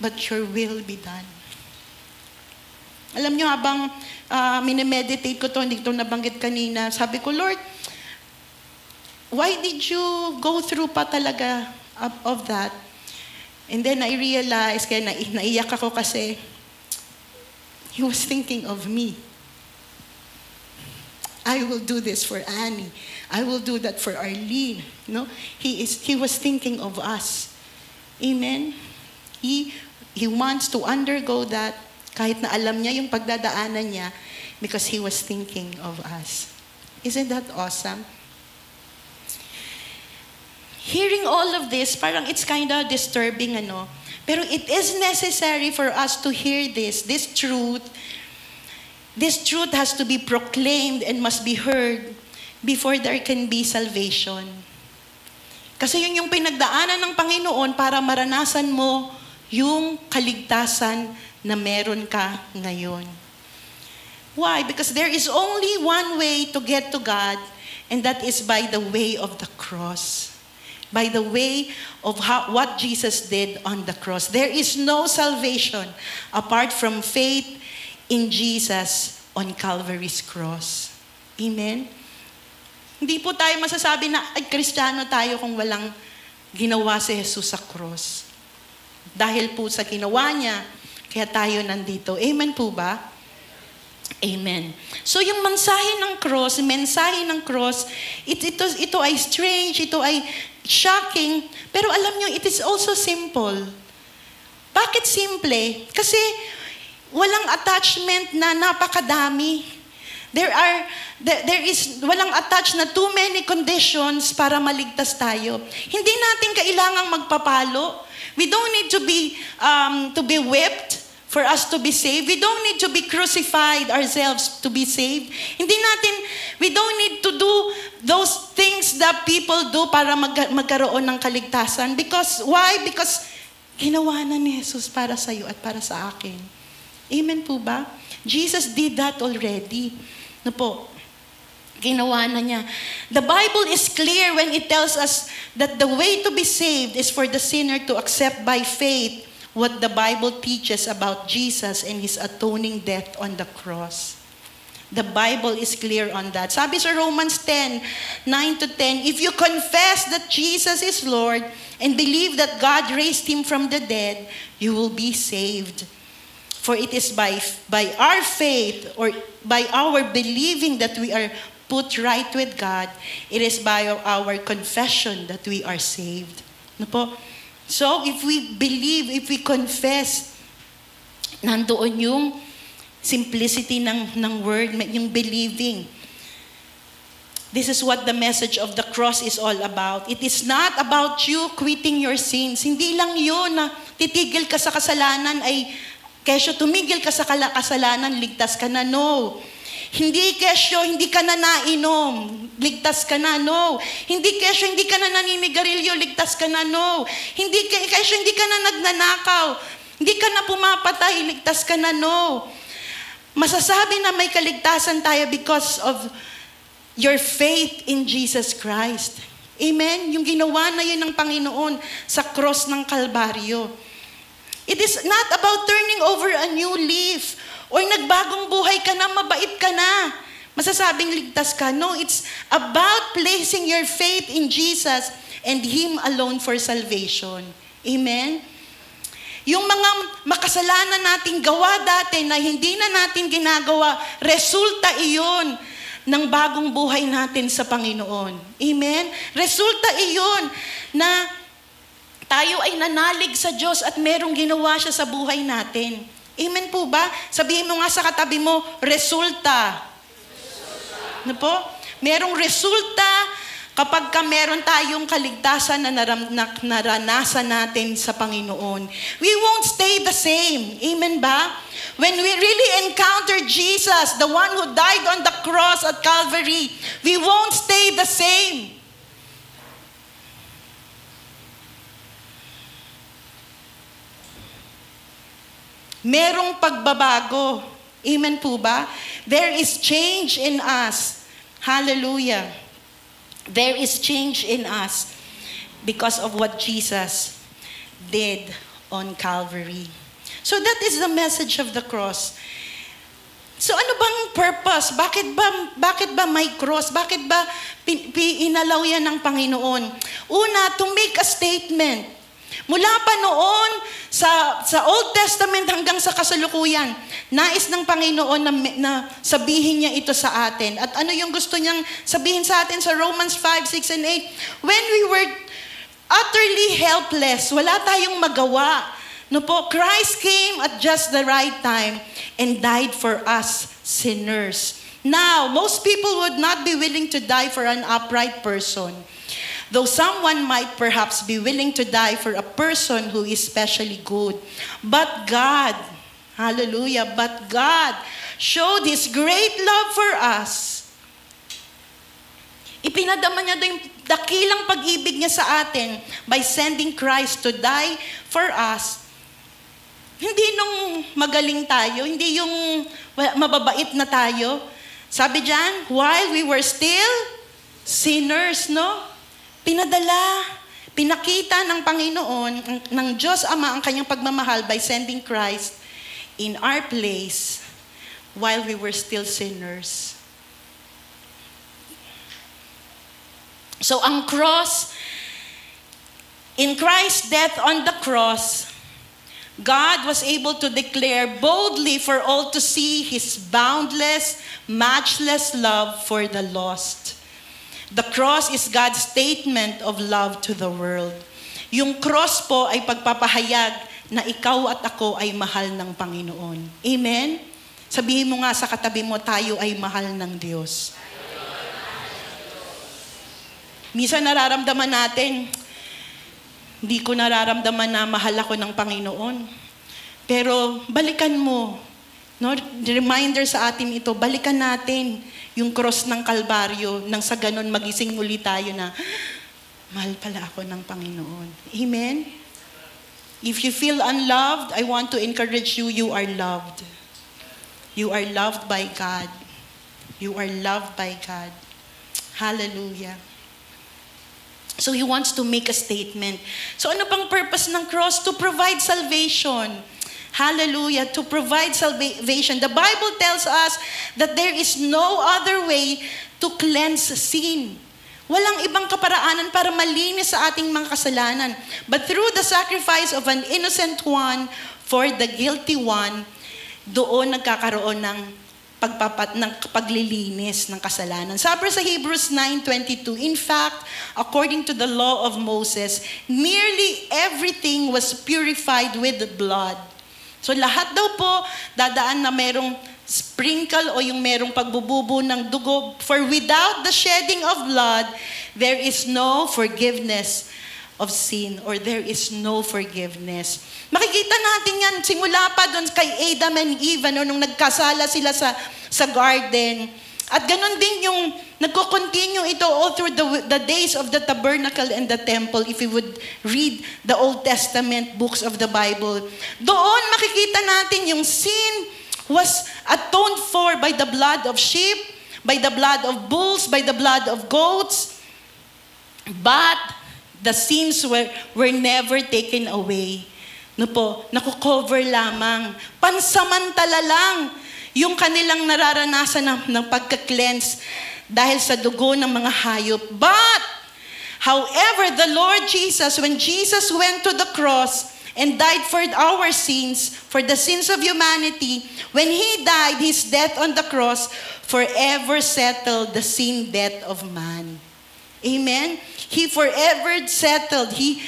but your will be done. Alam niyo, habang minemeditate ko to, hindi ko nabanggit kanina, sabi ko, Lord, why did you go through pa talaga of that? And then I realized, kaya naiyak ako kasi, He was thinking of me. I will do this for Annie. I will do that for Arlene. No? He was thinking of us. Amen? He wants to undergo that kahit na alam niya yung pagdadaanan niya because He was thinking of us. Isn't that awesome? Hearing all of this, parang it's kind of disturbing, ano? Pero it is necessary for us to hear this truth. This truth has to be proclaimed and must be heard before there can be salvation. Kasi yun yung pinagdaanan ng Panginoon para maranasan mo yung kaligtasan na meron ka ngayon. Why? Because there is only one way to get to God, and that is by the way of the cross. By the way of what Jesus did on the cross. There is no salvation apart from faith in Jesus on Calvary's cross. Amen? Hindi po tayo masasabi na, ay, Kristiyano tayo kung walang ginawa si Jesus sa cross. Dahil po sa ginawa niya, kaya tayo nandito. Amen po ba? Amen. So yung mensahe ng cross, ito ay strange, ito ay shocking, pero alam nyo, it is also simple. Bakit simple? Kasi walang attachment na napakadami. walang attached na too many conditions para maligtas tayo. Hindi natin kailangang magpapalo. We don't need to be whipped for us to be saved. We don't need to be crucified ourselves to be saved. We don't need to do those things that people do para magkaroon ng kaligtasan. Because, why? Because ginawa na ni Jesus para sa iyo at para sa akin. Amen po ba? Jesus did that already. No po? Ginawa na niya. The Bible is clear when it tells us that the way to be saved is for the sinner to accept by faith what the Bible teaches about Jesus and His atoning death on the cross. The Bible is clear on that. Sabi sa Romans 10:9-10, if you confess that Jesus is Lord and believe that God raised Him from the dead, you will be saved. For it is by our faith or by our believing that we are put right with God, it is by our confession that we are saved. Ano po? So, if we believe, if we confess, nandoon yung simplicity ng word, yung believing. This is what the message of the cross is all about. It is not about you quitting your sins. Hindi lang yun na titigil ka sa kasalanan ay kesyo tumigil ka sa kasalanan, ligtas ka na. No. Hindi kesyo, hindi ka na nainom, ligtas ka na, no. Hindi kesyo, hindi ka na naninigarilyo, ligtas ka na, no. Hindi kesyo, hindi ka na nagnanakaw, hindi ka na pumapatay, ligtas ka na, no. Masasabi na may kaligtasan tayo because of your faith in Jesus Christ. Amen? Yung ginawa na yun ng Panginoon sa cross ng Kalbaryo. It is not about turning over a new leaf or nagbagong buhay ka na, mabait ka na, masasabing ligtas ka. No, it's about placing your faith in Jesus and Him alone for salvation. Amen? Yung mga makasalanan nating gawa dati na hindi na natin ginagawa, resulta iyon ng bagong buhay natin sa Panginoon. Amen? Resulta iyon na tayo ay nanalig sa Diyos at merong ginawa siya sa buhay natin. Amen po ba? Sabihin mo nga sa katabi mo, resulta. Ano po? Merong resulta kapag meron tayong kaligtasan na naranasan natin sa Panginoon. We won't stay the same. Amen ba? When we really encounter Jesus, the one who died on the cross at Calvary, we won't stay the same. Merong pagbabago. Amen po ba? There is change in us. Hallelujah. There is change in us because of what Jesus did on Calvary. So that is the message of the cross. So ano bang purpose? Bakit ba may cross? Bakit ba inalaw yan ng Panginoon? Una, to make a statement. Mula pa noon sa Old Testament hanggang sa kasalukuyan, nais ng Panginoon na sabihin niya ito sa atin. At ano yung gusto niyang sabihin sa atin sa Romans 5, 6, and 8? When we were utterly helpless, wala tayong magawa. No po, Christ came at just the right time and died for us sinners. Now, most people would not be willing to die for an upright person. Though someone might perhaps be willing to die for a person who is especially good. But God, hallelujah, but God showed His great love for us. Ipinadama niya yung dakilang pag-ibig niya sa atin by sending Christ to die for us. Hindi nung magaling tayo, hindi yung mababait na tayo. Sabi diyan, while we were still sinners, no? Pinakita ng Panginoon, ng Diyos Ama ang kanyang pagmamahal by sending Christ in our place while we were still sinners. So ang cross, in Christ's death on the cross, God was able to declare boldly for all to see His boundless, matchless love for the lost. The cross is God's statement of love to the world. Yung cross po ay pagpapahayag na ikaw at ako ay mahal ng Panginoon. Amen? Sabihin mo nga sa katabi mo, tayo ay mahal ng Diyos. Minsan nararamdaman natin, hindi ko nararamdaman na mahal ako ng Panginoon. Pero balikan mo, no? Reminder sa atin ito, balikan natin yung cross ng Kalbaryo nang sa ganun magising muli tayo na, mahal pala ako ng Panginoon. Amen? If you feel unloved, I want to encourage you, you are loved. You are loved by God. You are loved by God. Hallelujah. So He wants to make a statement. So ano pang purpose ng cross? To provide salvation. Hallelujah. To provide salvation. The Bible tells us that there is no other way to cleanse sin. Walang ibang kaparaanan para malinis sa ating mga kasalanan. But through the sacrifice of an innocent one for the guilty one, doon nagkakaroon ng paglilinis ng kasalanan. Sabi sa Hebrews 9:22, in fact, according to the law of Moses, nearly everything was purified with blood. So lahat daw po dadaan na merong sprinkle o yung merong pagbububo ng dugo. For without the shedding of blood, there is no forgiveness of sin, or there is no forgiveness. Makikita natin yan, simula pa doon kay Adam and Eve, nung nagkasala sila sa garden. At ganun din yung nagko-continue ito all through the days of the tabernacle and the temple, if you would read the Old Testament books of the Bible. Doon makikita natin yung sin was atoned for by the blood of sheep, by the blood of bulls, by the blood of goats. But the sins were never taken away. No po, nakukover lamang. Pansamantala lang yung kanilang nararanasan ng pagka-cleanse dahil sa dugo ng mga hayop. But, however, the Lord Jesus, when Jesus went to the cross and died for our sins, for the sins of humanity, when He died, His death on the cross forever settled the sin debt of man. Amen? He forever settled. He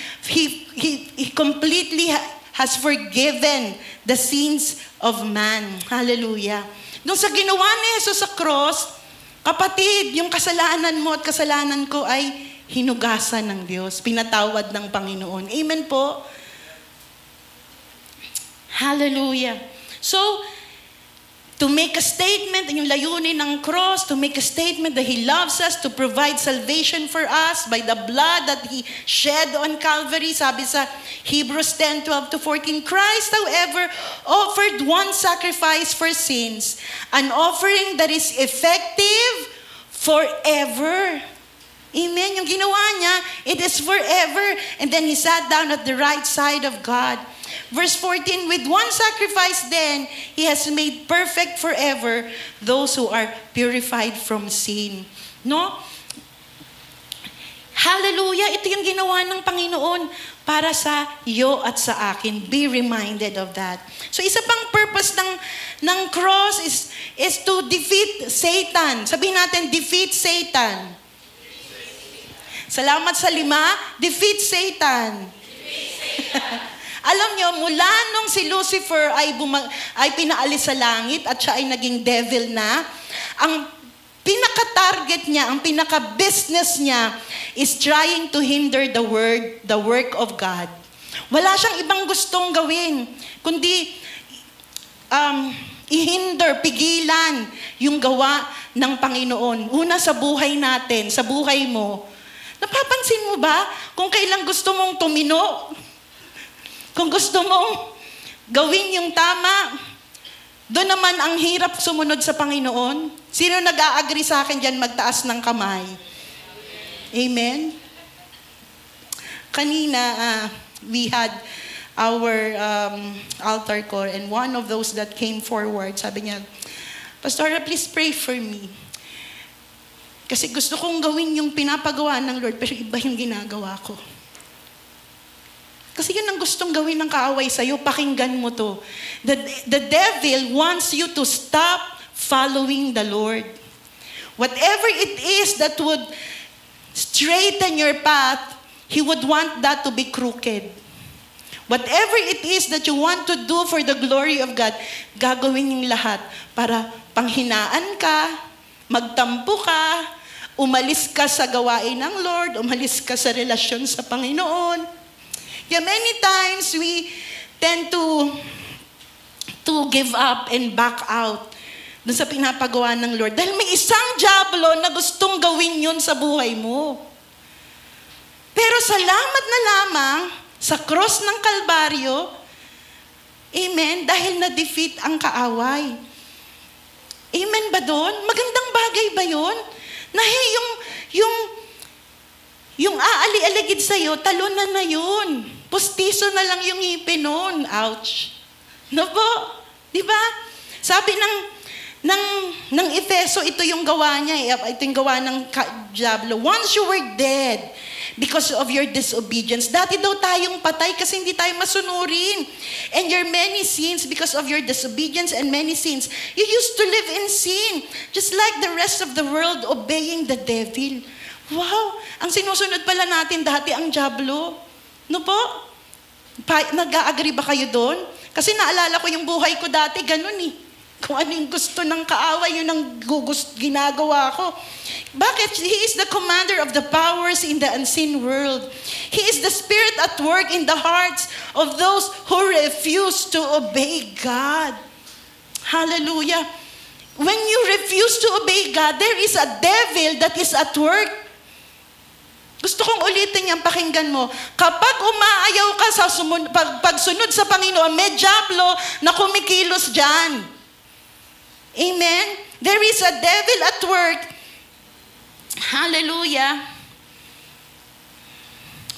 completely has forgiven the sins of man. Hallelujah. Nung sa ginawa ni Jesus sa cross, kapatid, yung kasalanan mo at kasalanan ko ay hinugasan ng Diyos, pinatawad ng Panginoon. Amen po? Hallelujah. So, to make a statement, yung layunin ng cross, to make a statement that He loves us, to provide salvation for us by the blood that He shed on Calvary. Sabi sa Hebrews 10:12-14, Christ, however, offered one sacrifice for sins, an offering that is effective forever. Amen. Yung ginawa niya, it is forever. And then He sat down at the right side of God. Verse 14, with one sacrifice then, He has made perfect forever those who are purified from sin. No? Hallelujah! Ito yung ginawa ng Panginoon para sa iyo at sa akin. Be reminded of that. So isa pang purpose ng cross is to defeat Satan. Sabihin natin, defeat Satan. Salamat sa 5. Defeat Satan. Defeat Satan. Alam nyo, mula nung si Lucifer ay pinaalis sa langit at siya ay naging devil na, ang pinaka-target niya, ang pinaka-business niya is trying to hinder the work of God. Wala siyang ibang gustong gawin, kundi i-hinder, pigilan yung gawa ng Panginoon. Una sa buhay natin, sa buhay mo. Napapansin mo ba kung kailan gusto mong tumino? Kung gusto mong gawin yung tama, doon naman ang hirap sumunod sa Panginoon. Sino nag-a-agree sa akin dyan magtaas ng kamay? Amen? Kanina, we had our altar call, and one of those that came forward, sabi niya, Pastora, please pray for me. Kasi gusto kong gawin yung pinapagawa ng Lord, pero iba yung ginagawa ko. Kasi yun ang gustong gawin ng kaaway sa'yo, pakinggan mo to. The devil wants you to stop following the Lord. Whatever it is that would straighten your path, he would want that to be crooked. Whatever it is that you want to do for the glory of God, gagawin yung lahat para panghinaan ka, magtampo ka, umalis ka sa gawain ng Lord, umalis ka sa relasyon sa Panginoon. Yeah, many times we tend to give up and back out dun sa pinapagawa ng Lord. Dahil may isang dyablo na gustong gawin yun sa buhay mo. Pero salamat na lamang sa cross ng Kalbaryo, amen, dahil na-defeat ang kaaway. Amen ba doon? Magandang bagay ba yun? Na yung aali-aligid sa'yo, talunan na yun. Pustiso na lang yung ngipin nun. Ouch. No po? Di ba? Sabi ng Efeso, ito yung gawa niya. Ito yung gawa ng diablo. Once you were dead, because of your disobedience. Dati daw tayong patay kasi hindi tayo masunurin. And your many sins, because of your disobedience and many sins, you used to live in sin. Just like the rest of the world, obeying the devil. Wow! Ang sinusunod pala natin dati ang diablo. No po? Nag-a-agree ba kayo doon? Kasi naalala ko yung buhay ko dati, ganun eh. Kung ano yung gusto ng kaaway, yun ang ginagawa ko. Bakit? He is the commander of the powers in the unseen world. He is the spirit at work in the hearts of those who refuse to obey God. Hallelujah. When you refuse to obey God, there is a devil that is at work. Gusto kong ulitin yan, pakinggan mo. Kapag umaayaw ka sa pagsunod sa Panginoon, may diablo na kumikilos dyan. Amen? There is a devil at work. Hallelujah.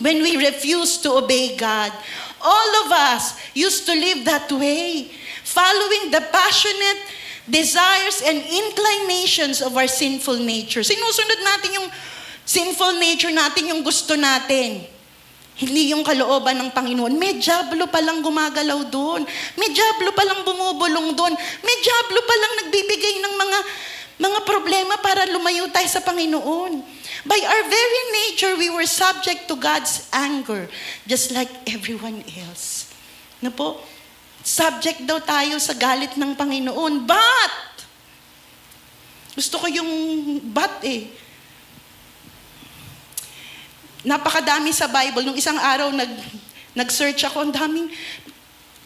When we refuse to obey God, all of us used to live that way, following the passionate desires and inclinations of our sinful nature. Sinusunod natin yung sinful nature natin, yung gusto natin. Hindi yung kalooban ng Panginoon. May diablo palang gumagalaw doon. May diablo palang bumubulong doon. May diablo palang nagbibigay ng mga problema para lumayo tayo sa Panginoon. By our very nature, we were subject to God's anger, just like everyone else. Na po? Subject daw tayo sa galit ng Panginoon. But, gusto ko yung but eh. Napakadami sa Bible. Nung isang araw, nag-search ako, ang daming,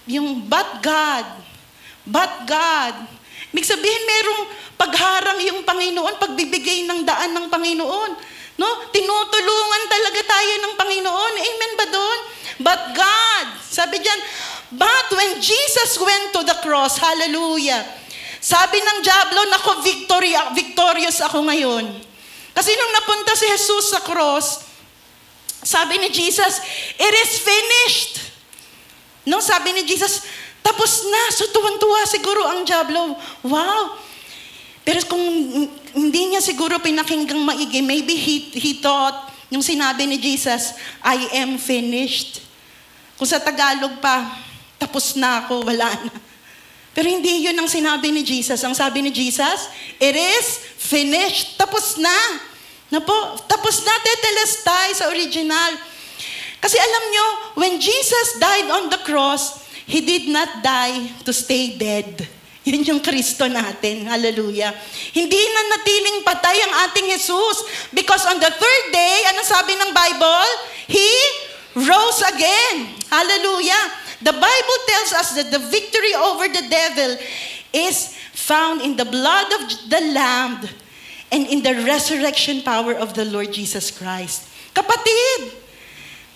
yung but God. Ibig sabihin, merong pagharang yung Panginoon, pagbibigay ng daan ng Panginoon. No? Tinutulungan talaga tayo ng Panginoon. Amen ba doon? But God, sabi diyan, but when Jesus went to the cross, hallelujah, sabi ng diablo, nako, victorious ako ngayon. Kasi nung napunta si Jesus sa cross, sabi ni Jesus, it is finished. No, sabi ni Jesus, tapos na. So tuwan-tuwa siguro ang diablo. Wow. Pero kung hindi niya siguro pinakinggang maigi, maybe he thought, yung sinabi ni Jesus, I am finished. Kung sa Tagalog pa, tapos na ako, wala na. Pero hindi yun ang sinabi ni Jesus. Ang sabi ni Jesus, it is finished. Tapos na. Na po, tapos na, tetelestai sa original. Kasi alam nyo, when Jesus died on the cross, He did not die to stay dead. Yun yung Kristo natin. Hallelujah. Hindi na natiling patay ang ating Jesus. Because on the third day, ano sabi ng Bible? He rose again. Hallelujah. The Bible tells us that the victory over the devil is found in the blood of the Lamb and in the resurrection power of the Lord Jesus Christ. Kapatid,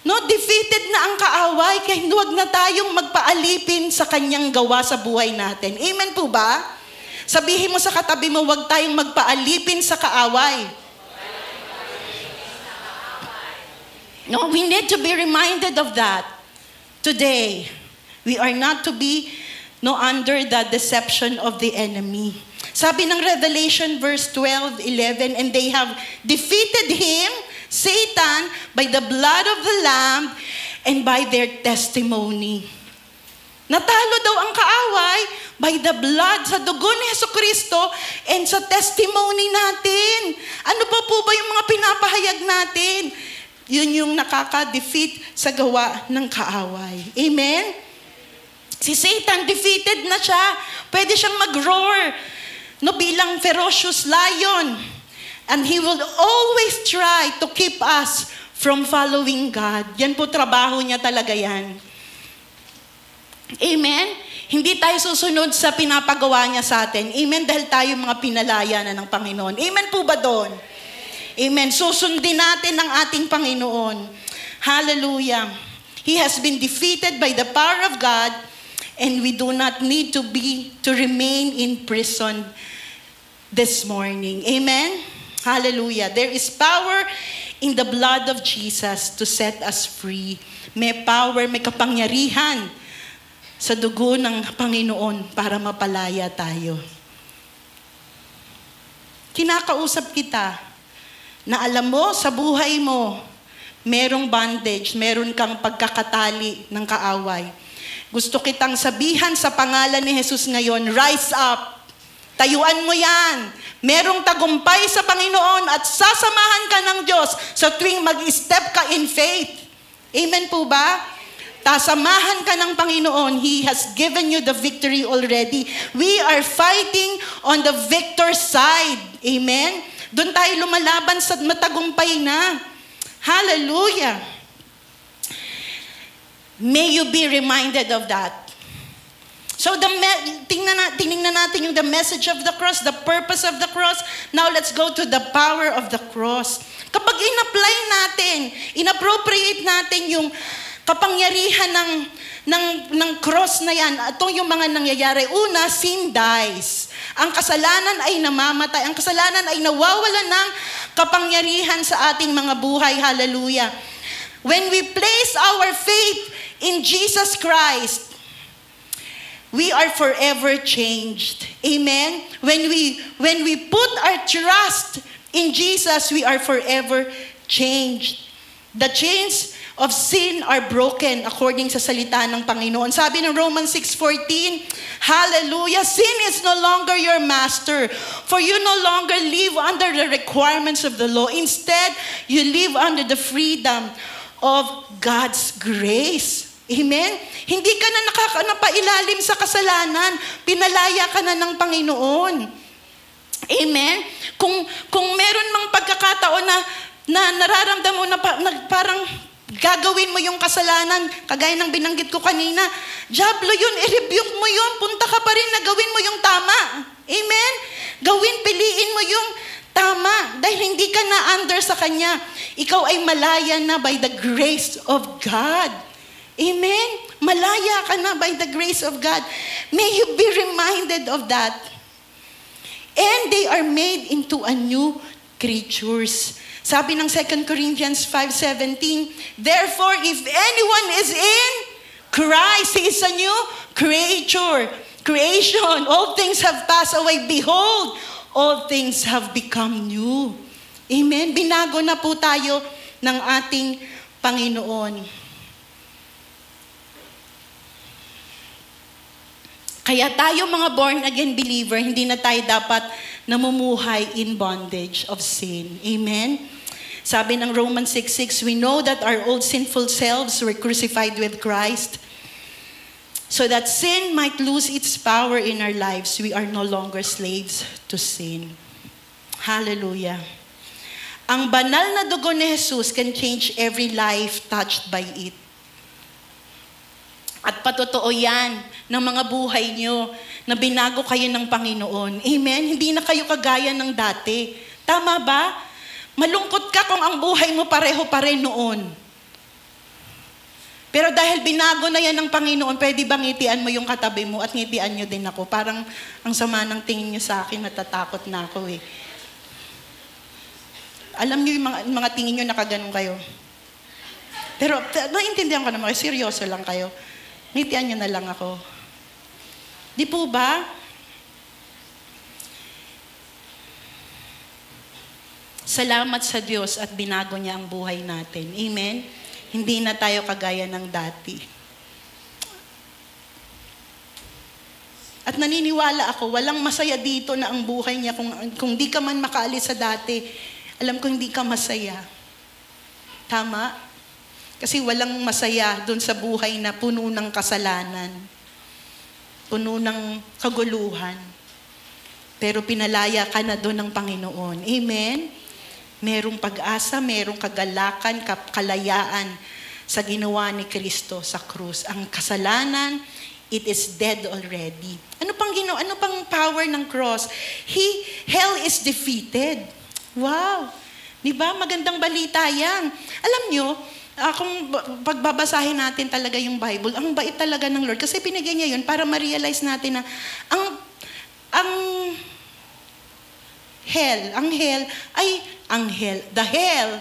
no, defeated na ang kaaway, kaya huwag na tayong magpaalipin sa kanyang gawa sa buhay natin. Amen po ba? Sabihin mo sa katabi mo, huwag tayong magpaalipin sa kaaway. No, we need to be reminded of that. Today, we are not to be under the deception of the enemy. Sabi ng Revelation verse 12:11, and they have defeated him, Satan, by the blood of the Lamb and by their testimony. Natalo daw ang kaaway by the blood, sa dugo ni Jesucristo and sa testimony natin. Ano pa po ba yung mga pinapahayag natin? Yun yung nakaka-defeat sa gawa ng kaaway. Amen? Si Satan, defeated na siya. Pwede siyang mag-roar, no, bilang ferocious lion. And he will always try to keep us from following God. Yan po, trabaho niya talaga yan. Amen? Hindi tayo susunod sa pinapagawa niya sa atin. Amen? Dahil tayo mga pinalaya na ng Panginoon. Amen po ba doon? Amen. Susundin natin ang ating Panginoon. Hallelujah. He has been defeated by the power of God, and we do not need to remain in prison this morning. Amen? Hallelujah. There is power in the blood of Jesus to set us free. May power, may kapangyarihan sa dugo ng Panginoon para mapalaya tayo. Kinakausap kita na alam mo, sa buhay mo, merong bondage, meron kang pagkakatali ng kaaway. Gusto kitang sabihan sa pangalan ni Jesus ngayon, rise up. Tayuan mo yan. Merong tagumpay sa Panginoon at sasamahan ka ng Diyos sa tuwing mag-step ka in faith. Amen po ba? Tasamahan ka ng Panginoon. He has given you the victory already. We are fighting on the victor's side. Amen? Doon tayo lumalaban sa matagumpay na. Hallelujah. May you be reminded of that. So tingnan natin yung the message of the cross, the purpose of the cross. Now let's go to the power of the cross. Kapag in-apply natin, inappropriate natin yung kapangyarihan ng cross na yan, ito yung mga nangyayari. Una, sin dies. Ang kasalanan ay namamatay. Ang kasalanan ay nawawalan ng kapangyarihan sa ating mga buhay. Hallelujah. When we place our faith in Jesus Christ, we are forever changed. Amen? When we put our trust in Jesus, we are forever changed. The chains of sin are broken according sa salita ng Panginoon. Sabi ng Romans 6:14, hallelujah, sin is no longer your master, for you no longer live under the requirements of the law. Instead, you live under the freedom of God's grace. Amen? Hindi ka na napailalim sa kasalanan. Pinalaya ka na ng Panginoon. Amen? Kung meron mang pagkakataon na nararamdam mo na parang gagawin mo yung kasalanan, kagaya ng binanggit ko kanina, diablo yun, i-rebuke mo yun, punta ka pa rin na gawin mo yung tama. Amen? Piliin mo yung tama, dahil hindi ka na under sa Kanya. Ikaw ay malaya na by the grace of God. Amen? Malaya ka na by the grace of God. May you be reminded of that. And they are made into a new creatures. Sabi ng 2 Corinthians 5:17, therefore, if anyone is in Christ, he is a new creation. All things have passed away. Behold, all things have become new. Amen? Binago na po tayo ng ating Panginoon. Kaya tayo mga born-again believer, hindi na tayo dapat namumuhay in bondage of sin. Amen? Sabi ng Romans 6:6, we know that our old sinful selves were crucified with Christ so that sin might lose its power in our lives. We are no longer slaves to sin. Hallelujah. Ang banal na dugo ni Jesus can change every life touched by it. At patotoo yan ng mga buhay nyo na binago kayo ng Panginoon. Amen? Hindi na kayo kagaya ng dati. Tama ba? Malungkot ka kung ang buhay mo pareho pa rin noon. Pero dahil binago na yan ng Panginoon, pwede bang ngitian mo yung katabi mo at ngitian nyo din ako? Parang ang sama ng tingin nyo sa akin, natatakot na ako eh. Alam nyo yung mga tingin nyo nakaganon kayo. Pero naintindihan ko naman kayo, seryoso lang kayo. Ngitian nyo na lang ako. Di po ba? Salamat sa Diyos at binago niya ang buhay natin. Amen? Hindi na tayo kagaya ng dati. At naniniwala ako, walang masaya dito na ang buhay niya. Kung di ka man makaalis sa dati, alam ko hindi ka masaya. Tama? Kasi walang masaya doon sa buhay na puno ng kasalanan, puno ng kaguluhan. Pero pinalaya ka na doon ng Panginoon. Amen? Merong pag-asa, merong kagalakan, kalayaan sa ginawa ni Kristo sa krus. Ang kasalanan, it is dead already. Ano pang power ng cross? Hell is defeated. Wow! Diba? Magandang balita yan. Alam nyo, kung pagbabasahin natin talaga yung Bible, ang bait talaga ng Lord. Kasi pinigay niya yun para ma-realize natin na the hell,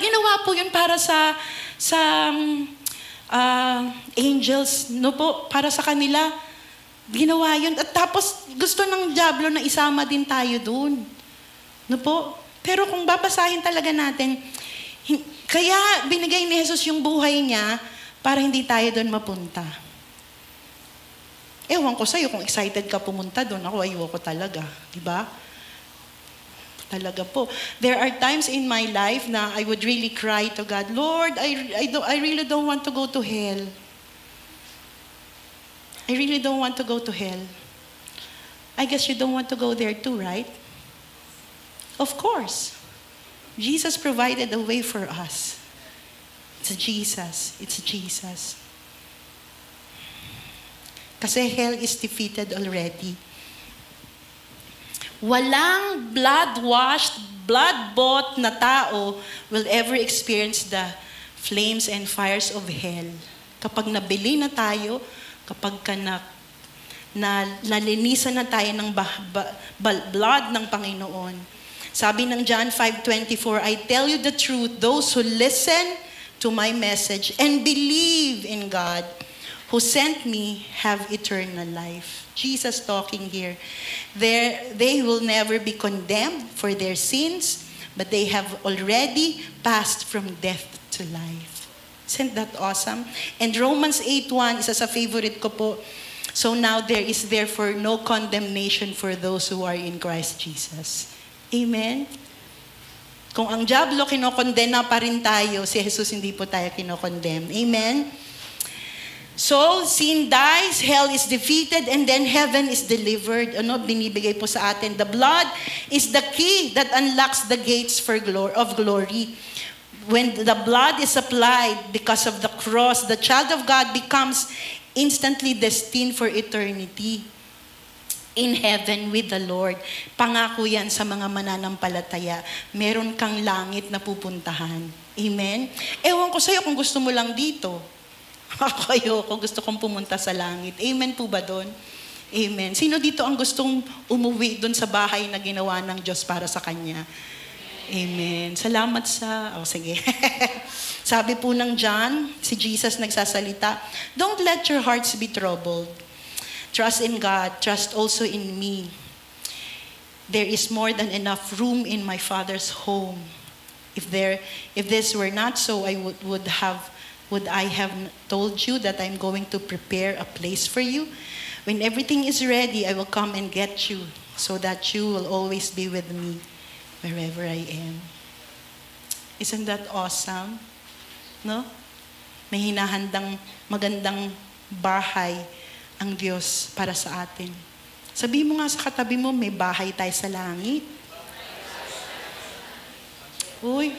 ginawa po yun para sa angels, no po, para sa kanila. Ginawa yun. At tapos, gusto ng dyablo na isama din tayo dun. No po? Pero kung babasahin talaga natin, kaya binigay ni Jesus yung buhay niya para hindi tayo doon mapunta. Ewan ko sa'yo kung excited ka pumunta doon. Ako, ayoko talaga. Diba? Talaga po. There are times in my life na I would really cry to God, Lord, I really don't want to go to hell. I really don't want to go to hell. I guess you don't want to go there too, right? Of course. Jesus provided a way for us. It's Jesus. It's Jesus. Kasi hell is defeated already. Walang blood-washed, blood-bought na tao will ever experience the flames and fires of hell. Kapag nabili na tayo, kapag nalinisan na tayo ng blood ng Panginoon. Sabi ng John 5:24, I tell you the truth, those who listen to my message and believe in God who sent me have eternal life. Jesus talking here. They will never be condemned for their sins, but they have already passed from death to life. Isn't that awesome? And Romans 8:1, isa sa favorite ko po. So now there is therefore no condemnation for those who are in Christ Jesus. Amen? Kung ang dyablo kinokondena pa rin tayo, si Jesus hindi po tayo kinokondem. Amen? So, sin dies, hell is defeated, and then heaven is delivered. Ano, binibigay po sa atin. The blood is the key that unlocks the gates of glory. When the blood is applied because of the cross, the child of God becomes instantly destined for eternity in heaven with the Lord. Pangako yan sa mga mananampalataya. Meron kang langit na pupuntahan. Amen? Ewan ko sa'yo kung gusto mo lang dito. Ako ayoko, gusto kong pumunta sa langit. Amen po ba doon? Amen. Sino dito ang gustong umuwi doon sa bahay na ginawa ng Diyos para sa Kanya? Amen. Salamat sa... sige. Sabi po ng John, si Jesus nagsasalita, don't let your hearts be troubled. Trust in God, trust also in me. There is more than enough room in my Father's home. If this were not so, I would I have told you that I'm going to prepare a place for you? When everything is ready, I will come and get you, so that you will always be with me wherever I am. Isn't that awesome? No? May hinahandang magandang bahay ang Diyos para sa atin. Sabi mo nga sa katabi mo, may bahay tayo sa langit. Uy,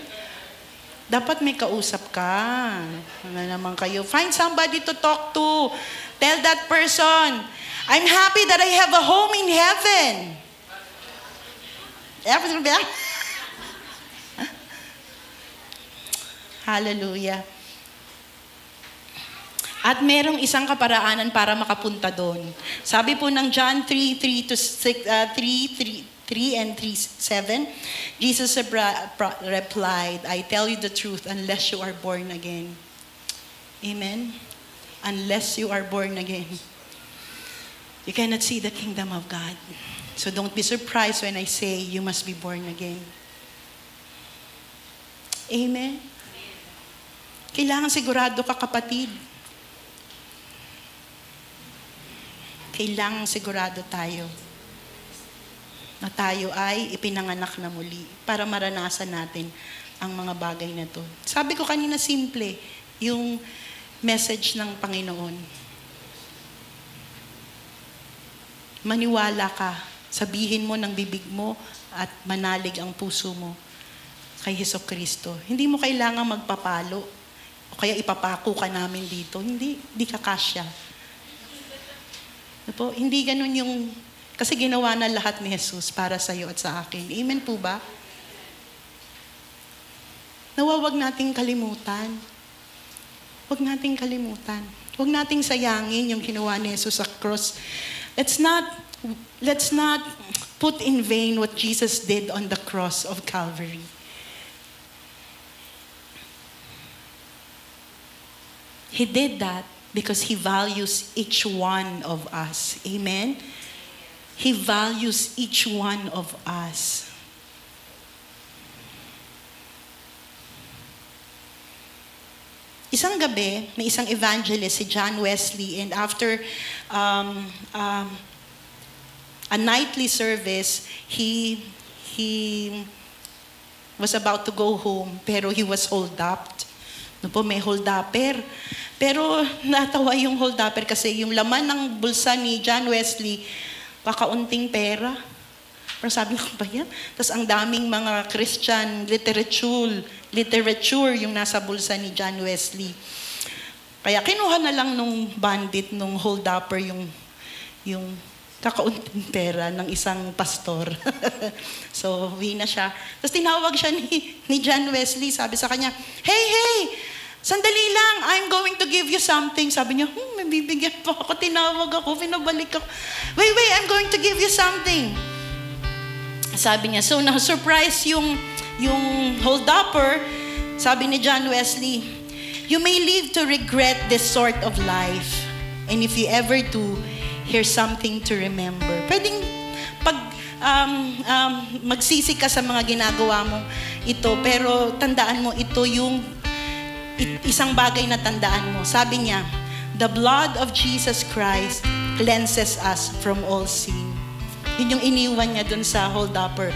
dapat may kausap ka. Ano naman kayo? Find somebody to talk to. Tell that person, I'm happy that I have a home in heaven. Hallelujah. At merong isang kaparaanan para makapunta doon. Sabi po ng John 3:3 and 3:7, Jesus replied, I tell you the truth, unless you are born again. Amen? Unless you are born again, you cannot see the kingdom of God. So don't be surprised when I say you must be born again. Amen? Kailangan sigurado ka, kapatid. Kailangan sigurado tayo na tayo ay ipinanganak na muli para maranasan natin ang mga bagay na to. Sabi ko kanina, simple, yung message ng Panginoon. Maniwala ka, sabihin mo ng bibig mo at manalig ang puso mo kay Hesukristo. Hindi mo kailangan magpapalo o kaya ipapako ka namin dito. Hindi ka kasya. Hindi ganun yung, kasi ginawa na lahat ni Jesus para sa iyo at sa akin. Amen po ba? Nawawag nating kalimutan. Huwag nating kalimutan. Huwag nating sayangin yung ginawa ni Jesus sa cross. Let's not put in vain what Jesus did on the cross of Calvary. He did that because He values each one of us. Amen? He values each one of us. Isang gabi, may isang evangelist, si John Wesley, and after a nightly service, he was about to go home, pero he was hold up. May hold-upper. Pero natawa yung hold-upper kasi yung laman ng bulsa ni John Wesley, kakaunting pera. Pero sabi ko ba yan? Tapos ang daming mga Christian literature yung nasa bulsa ni John Wesley. Kaya kinuha na lang nung bandit, nung hold-upper, yung kakaunting pera ng isang pastor. So, uwi na siya. Tapos tinawag siya ni John Wesley. Sabi sa kanya, hey, sandali lang, I'm going to give you something. Sabi niya, may bibigyan pa ako. Tinawag ako, pinabalik ako. Wait, I'm going to give you something. Sabi niya, so na-surprise yung hold-upper. Sabi ni John Wesley, you may live to regret this sort of life. And if you ever do, here's something to remember. Pwedeng pag magsisi ka sa mga ginagawa mo ito, pero tandaan mo ito yung isang bagay na tandaan mo. Sabi niya, the blood of Jesus Christ cleanses us from all sin. Yun yung iniwan niya dun sa hold-upper.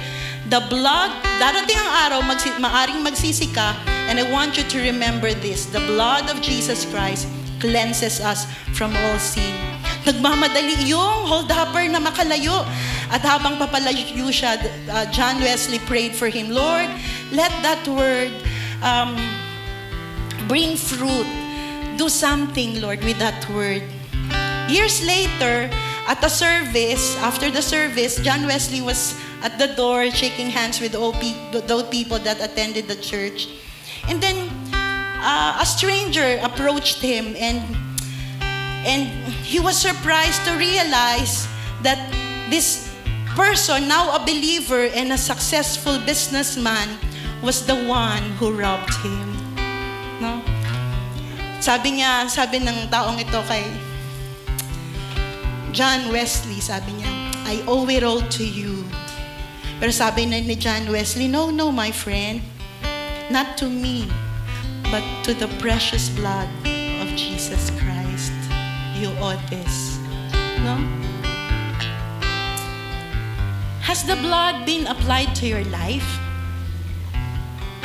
The blood, darating ang araw, maaring magsisi ka, and I want you to remember this. The blood of Jesus Christ cleanses us from all sin. Nagmamadali yung hold-upper na makalayo. At habang papalayo siya, John Wesley prayed for him, Lord, let that word bring fruit. Do something, Lord, with that word. Years later, at the service, after the service, John Wesley was at the door shaking hands with those people that attended the church. And then, a stranger approached him and he was surprised to realize that this person, now a believer and a successful businessman, was the one who robbed him. No? Sabi ng taong ito kay John Wesley, sabi niya, I owe it all to you. Pero sabi na ni John Wesley, no, my friend, not to me, but to the precious blood of Jesus Christ. You owe this. No? Has the blood been applied to your life?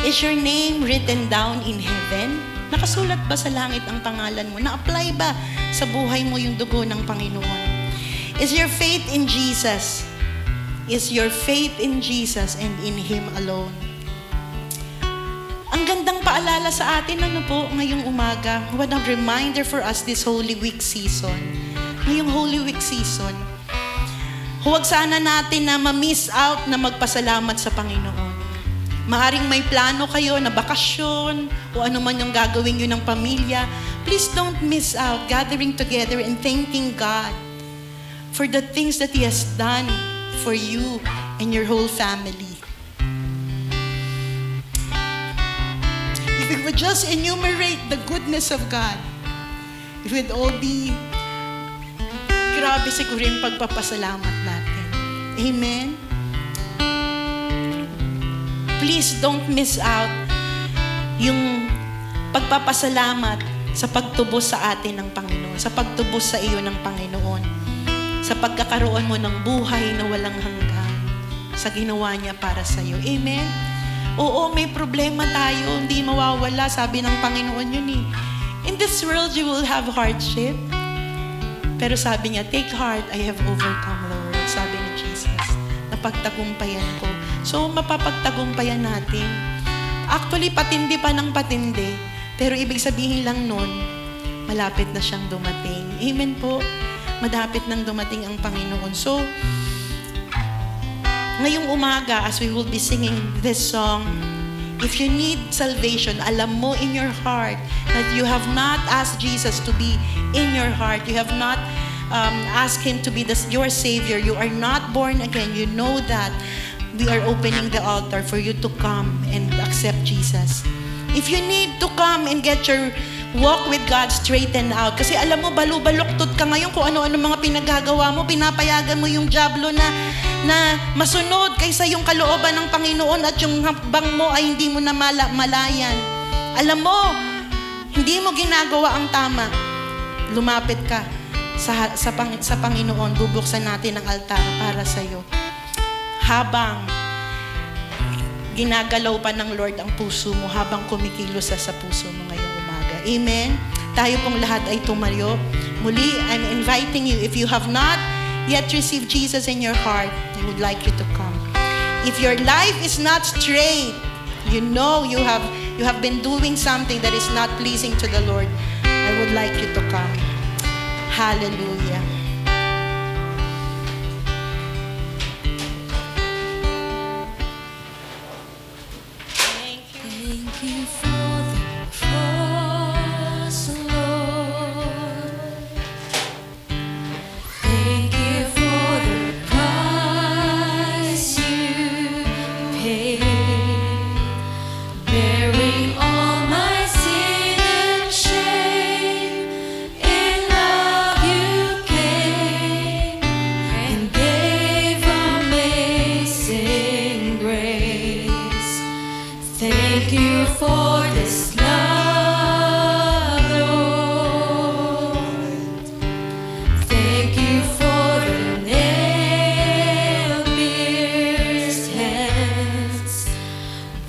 Is your name written down in heaven? Nakasulat ba sa langit ang pangalan mo? Na-apply ba sa buhay mo yung dugo ng Panginoon? Is your faith in Jesus? Is your faith in Jesus and in Him alone? Ang gandang paalala sa atin, ngayong umaga, what a reminder for us this Holy Week season. Ngayong Holy Week season, huwag sana natin na ma-miss out na magpasalamat sa Panginoon. Maaring may plano kayo na bakasyon o ano man yung gagawin nyo ng pamilya, please don't miss out gathering together and thanking God for the things that He has done for you and your whole family. If we would just enumerate the goodness of God, it would all be grabe siguro yung pagpapasalamat natin. Amen? Please don't miss out yung pagpapasalamat sa pagtubos sa atin ng Panginoon, sa pagtubos sa iyo ng Panginoon, sa pagkakaroon mo ng buhay na walang hanggan, sa ginawa niya para sa iyo. Amen? Oo, may problema tayo, hindi mawawala. Sabi ng Panginoon yun eh. In this world, you will have hardship. Pero sabi niya, take heart, I have overcome the world. Sabi ni Jesus, napagtagumpayan ko. So, mapapagtagumpayan natin. Actually, patindi pa ng patindi. Pero ibig sabihin lang nun, malapit na siyang dumating. Amen po. Malapit nang dumating ang Panginoon. So, ngayong umaga, as we will be singing this song, if you need salvation, alam mo in your heart that you have not asked Jesus to be in your heart. You have not asked Him to be your Savior. You are not born again. You know that. We are opening the altar for you to come and accept Jesus. If you need to come and get your walk with God straightened out, kasi alam mo, balubaluktot ka ngayon kung ano-ano mga pinagagawa mo, pinapayagan mo yung diablo na masunod kaysa yung kalooban ng Panginoon at yung hakbang mo ay hindi mo na malayan. Alam mo, hindi mo ginagawa ang tama. Lumapit ka sa Panginoon. Bubuksan natin ang altar para sa iyo. Habang ginagalaw pa ng Lord ang puso mo, habang kumikilos sa puso mo ngayong umaga. Amen? Tayo pong lahat ay tumayo. Muli, I'm inviting you, if you have not yet received Jesus in your heart, I would like you to come. If your life is not straight, you know you have been doing something that is not pleasing to the Lord, I would like you to come. Hallelujah. Thank you for the cross, Lord. Thank you for the price you paid, bearing all my sin and shame. In love you came and gave amazing grace. Thank you for this love, Lord. Thank you for the nail-pierced hands.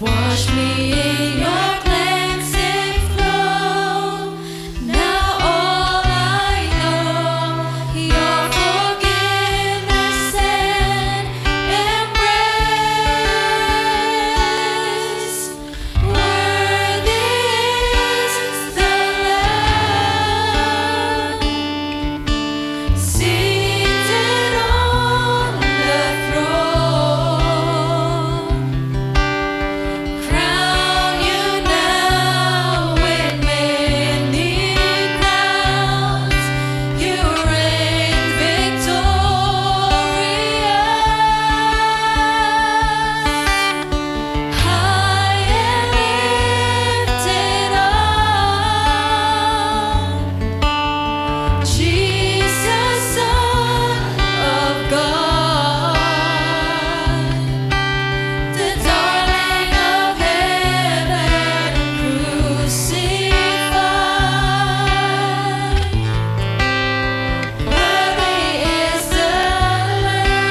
Wash me in your cleansing flow. Now all I know, your forgiveness and embrace. Worthy is the Lamb seated on the throne. Crown you now with many crowns. You reign victorious, high and lifted up. Jesus, Son of God, the darling of heaven, crucified. Worthy is the Lamb.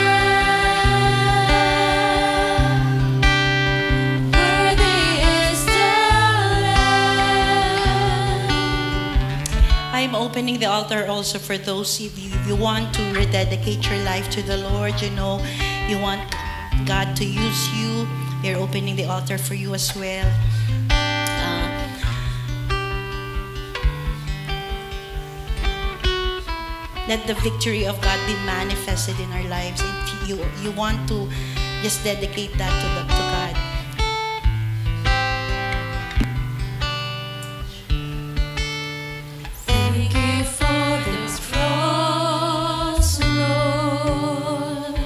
Worthy is the Lamb. I'm opening the altar also for those of you, if you want to rededicate your life to the Lord, you know, you want God to use you, we're opening the altar for you as well. Let the victory of God be manifested in our lives. If you want to just dedicate that to God. Thank you for this cross, Lord.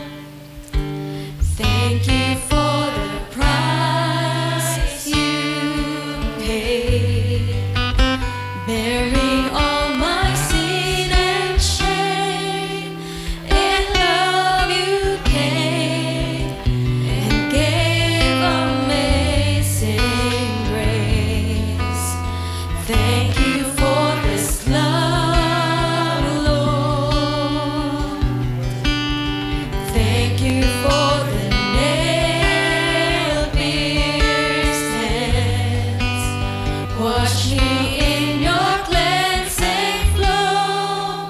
Thank you for the price you paid, bearing all my sin and shame. In love you came and gave amazing grace. Thank you for this love, Lord. Thank you for the nail-pierced Wash me in your cleansing flow.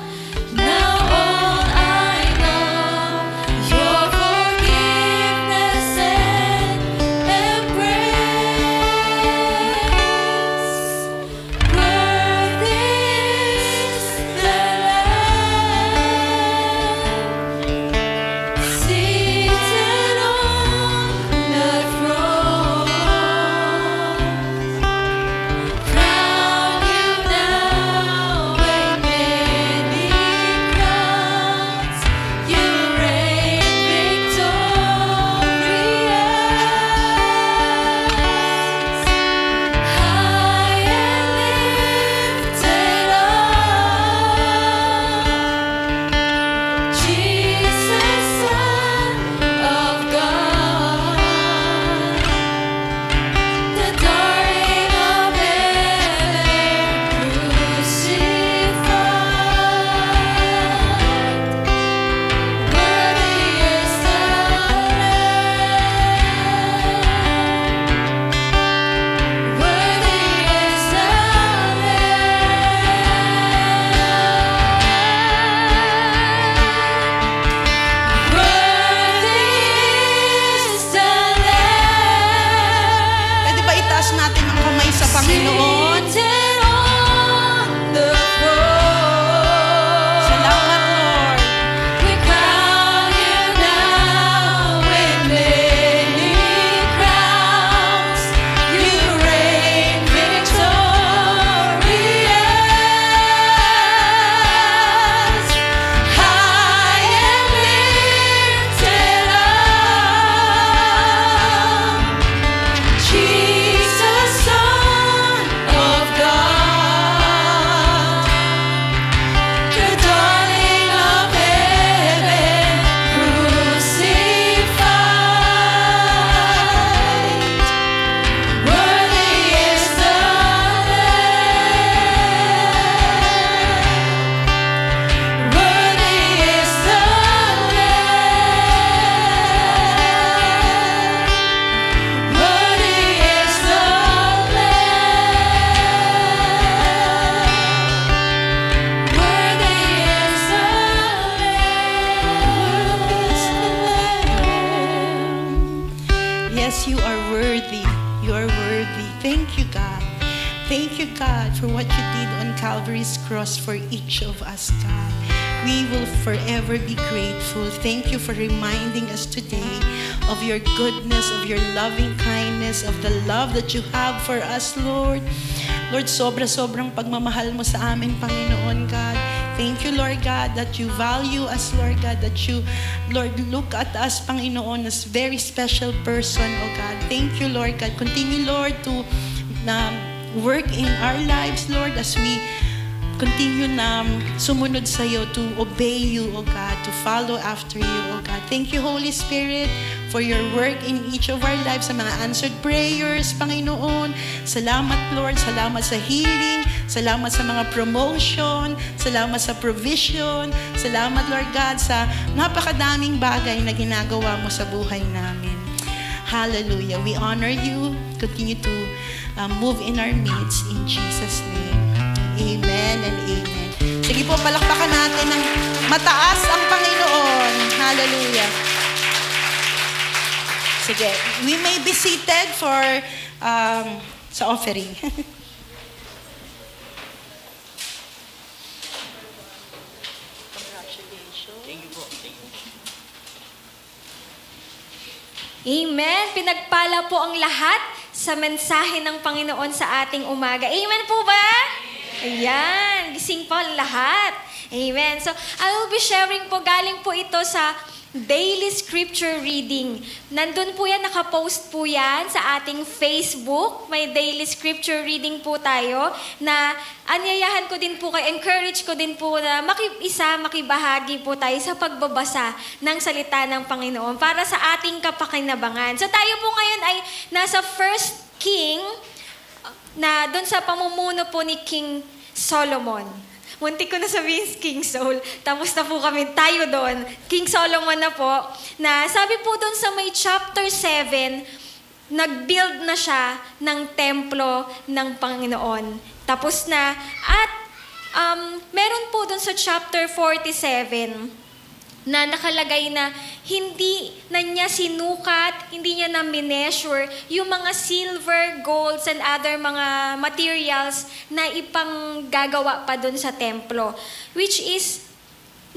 Now all I know, your forgiveness and embrace. Worthy is the Lamb seated on the throne. Crown you now with many crowns. You reign victorious. High and lifted up, Jesus, Son of God, the darling of heaven, crucified. Worthy is the Lamb. Worthy is the Lamb. Worthy is the Lamb. Pwede ba itaas natin ang kamay sa Panginoon? Seated on the throne. Salamat, Lord. We crown you now with many crowns. You reign victorious. High and lifted up, Jesus, Son of God, the darling of heaven, crucified. Worthy is the Lamb. Worthy is the Lamb. Worthy is the Lamb. Worthy is the Lamb. Yes, you are worthy. You are worthy. Thank you, God. Thank you, God, for what you did on Calvary's cross for each of us, God. We will forever be grateful. Thank you for reminding us today of your goodness, of your loving kindness, of the love that you have for us, Lord. Lord, sobra-sobrang pagmamahal mo sa amin, Panginoon, God. Thank you, Lord God, that you value us, Lord God, that you, Lord, look at us, Panginoon, as very special person, oh God. Thank you, Lord God. Continue, Lord, to work in our lives, Lord, as we continue na sumunod sa iyo, to obey you, O God, to follow after you, O God. Thank you, Holy Spirit, for your work in each of our lives, sa mga answered prayers, Panginoon. Salamat, Lord. Salamat sa healing. Salamat sa mga promotion. Salamat sa provision. Salamat, Lord God, sa napakadaming bagay na ginagawa mo sa buhay namin. Hallelujah. We honor you. Continue to move in our midst in Jesus' name. Amen and amen. Sige po, palakpakan natin ng mataas ang Panginoon. Hallelujah. Sige, we may be seated for sa offering. Congratulations. Thank you po. Thank you. Amen. Pinagpala po ang lahat sa mensahe ng Panginoon sa ating umaga. Amen po ba? Ayan. Gising po ang lahat. Amen. So, I will be sharing po, galing po ito sa daily scripture reading. Nandun po yan, nakapost po yan sa ating Facebook. May daily scripture reading po tayo na anyayahan ko din po kayo, encourage ko din po na makibahagi po tayo sa pagbabasa ng salita ng Panginoon para sa ating kapakinabangan. So tayo po ngayon ay nasa 1 King na doon sa pamumuno po ni King Solomon. Muntik ko na sabihin King Saul. Tapos na po kami tayo doon. King Solomon na po. Na sabi po doon sa may chapter 7, nag-build na siya ng templo ng Panginoon. Tapos na. At meron po dun sa chapter 47 na nakalagay na hindi na niya sinukat, hindi niya na mineasure yung mga silver, golds, and other mga materials na ipanggagawa pa dun sa templo. Which is,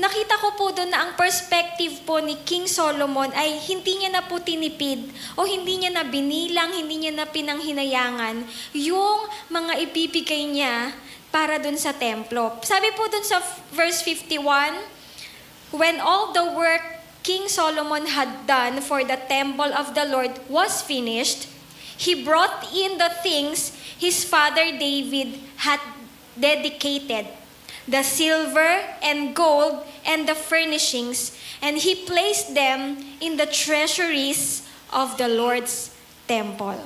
nakita ko po doon na ang perspective po ni King Solomon ay hindi niya na po tinipid o hindi niya na binilang, hindi niya na pinanghinayangan yung mga ibibigay niya para doon sa templo. Sabi po doon sa verse 51, when all the work King Solomon had done for the temple of the Lord was finished, he brought in the things his father David had dedicated, the silver and gold and the furnishings, and he placed them in the treasuries of the Lord's temple.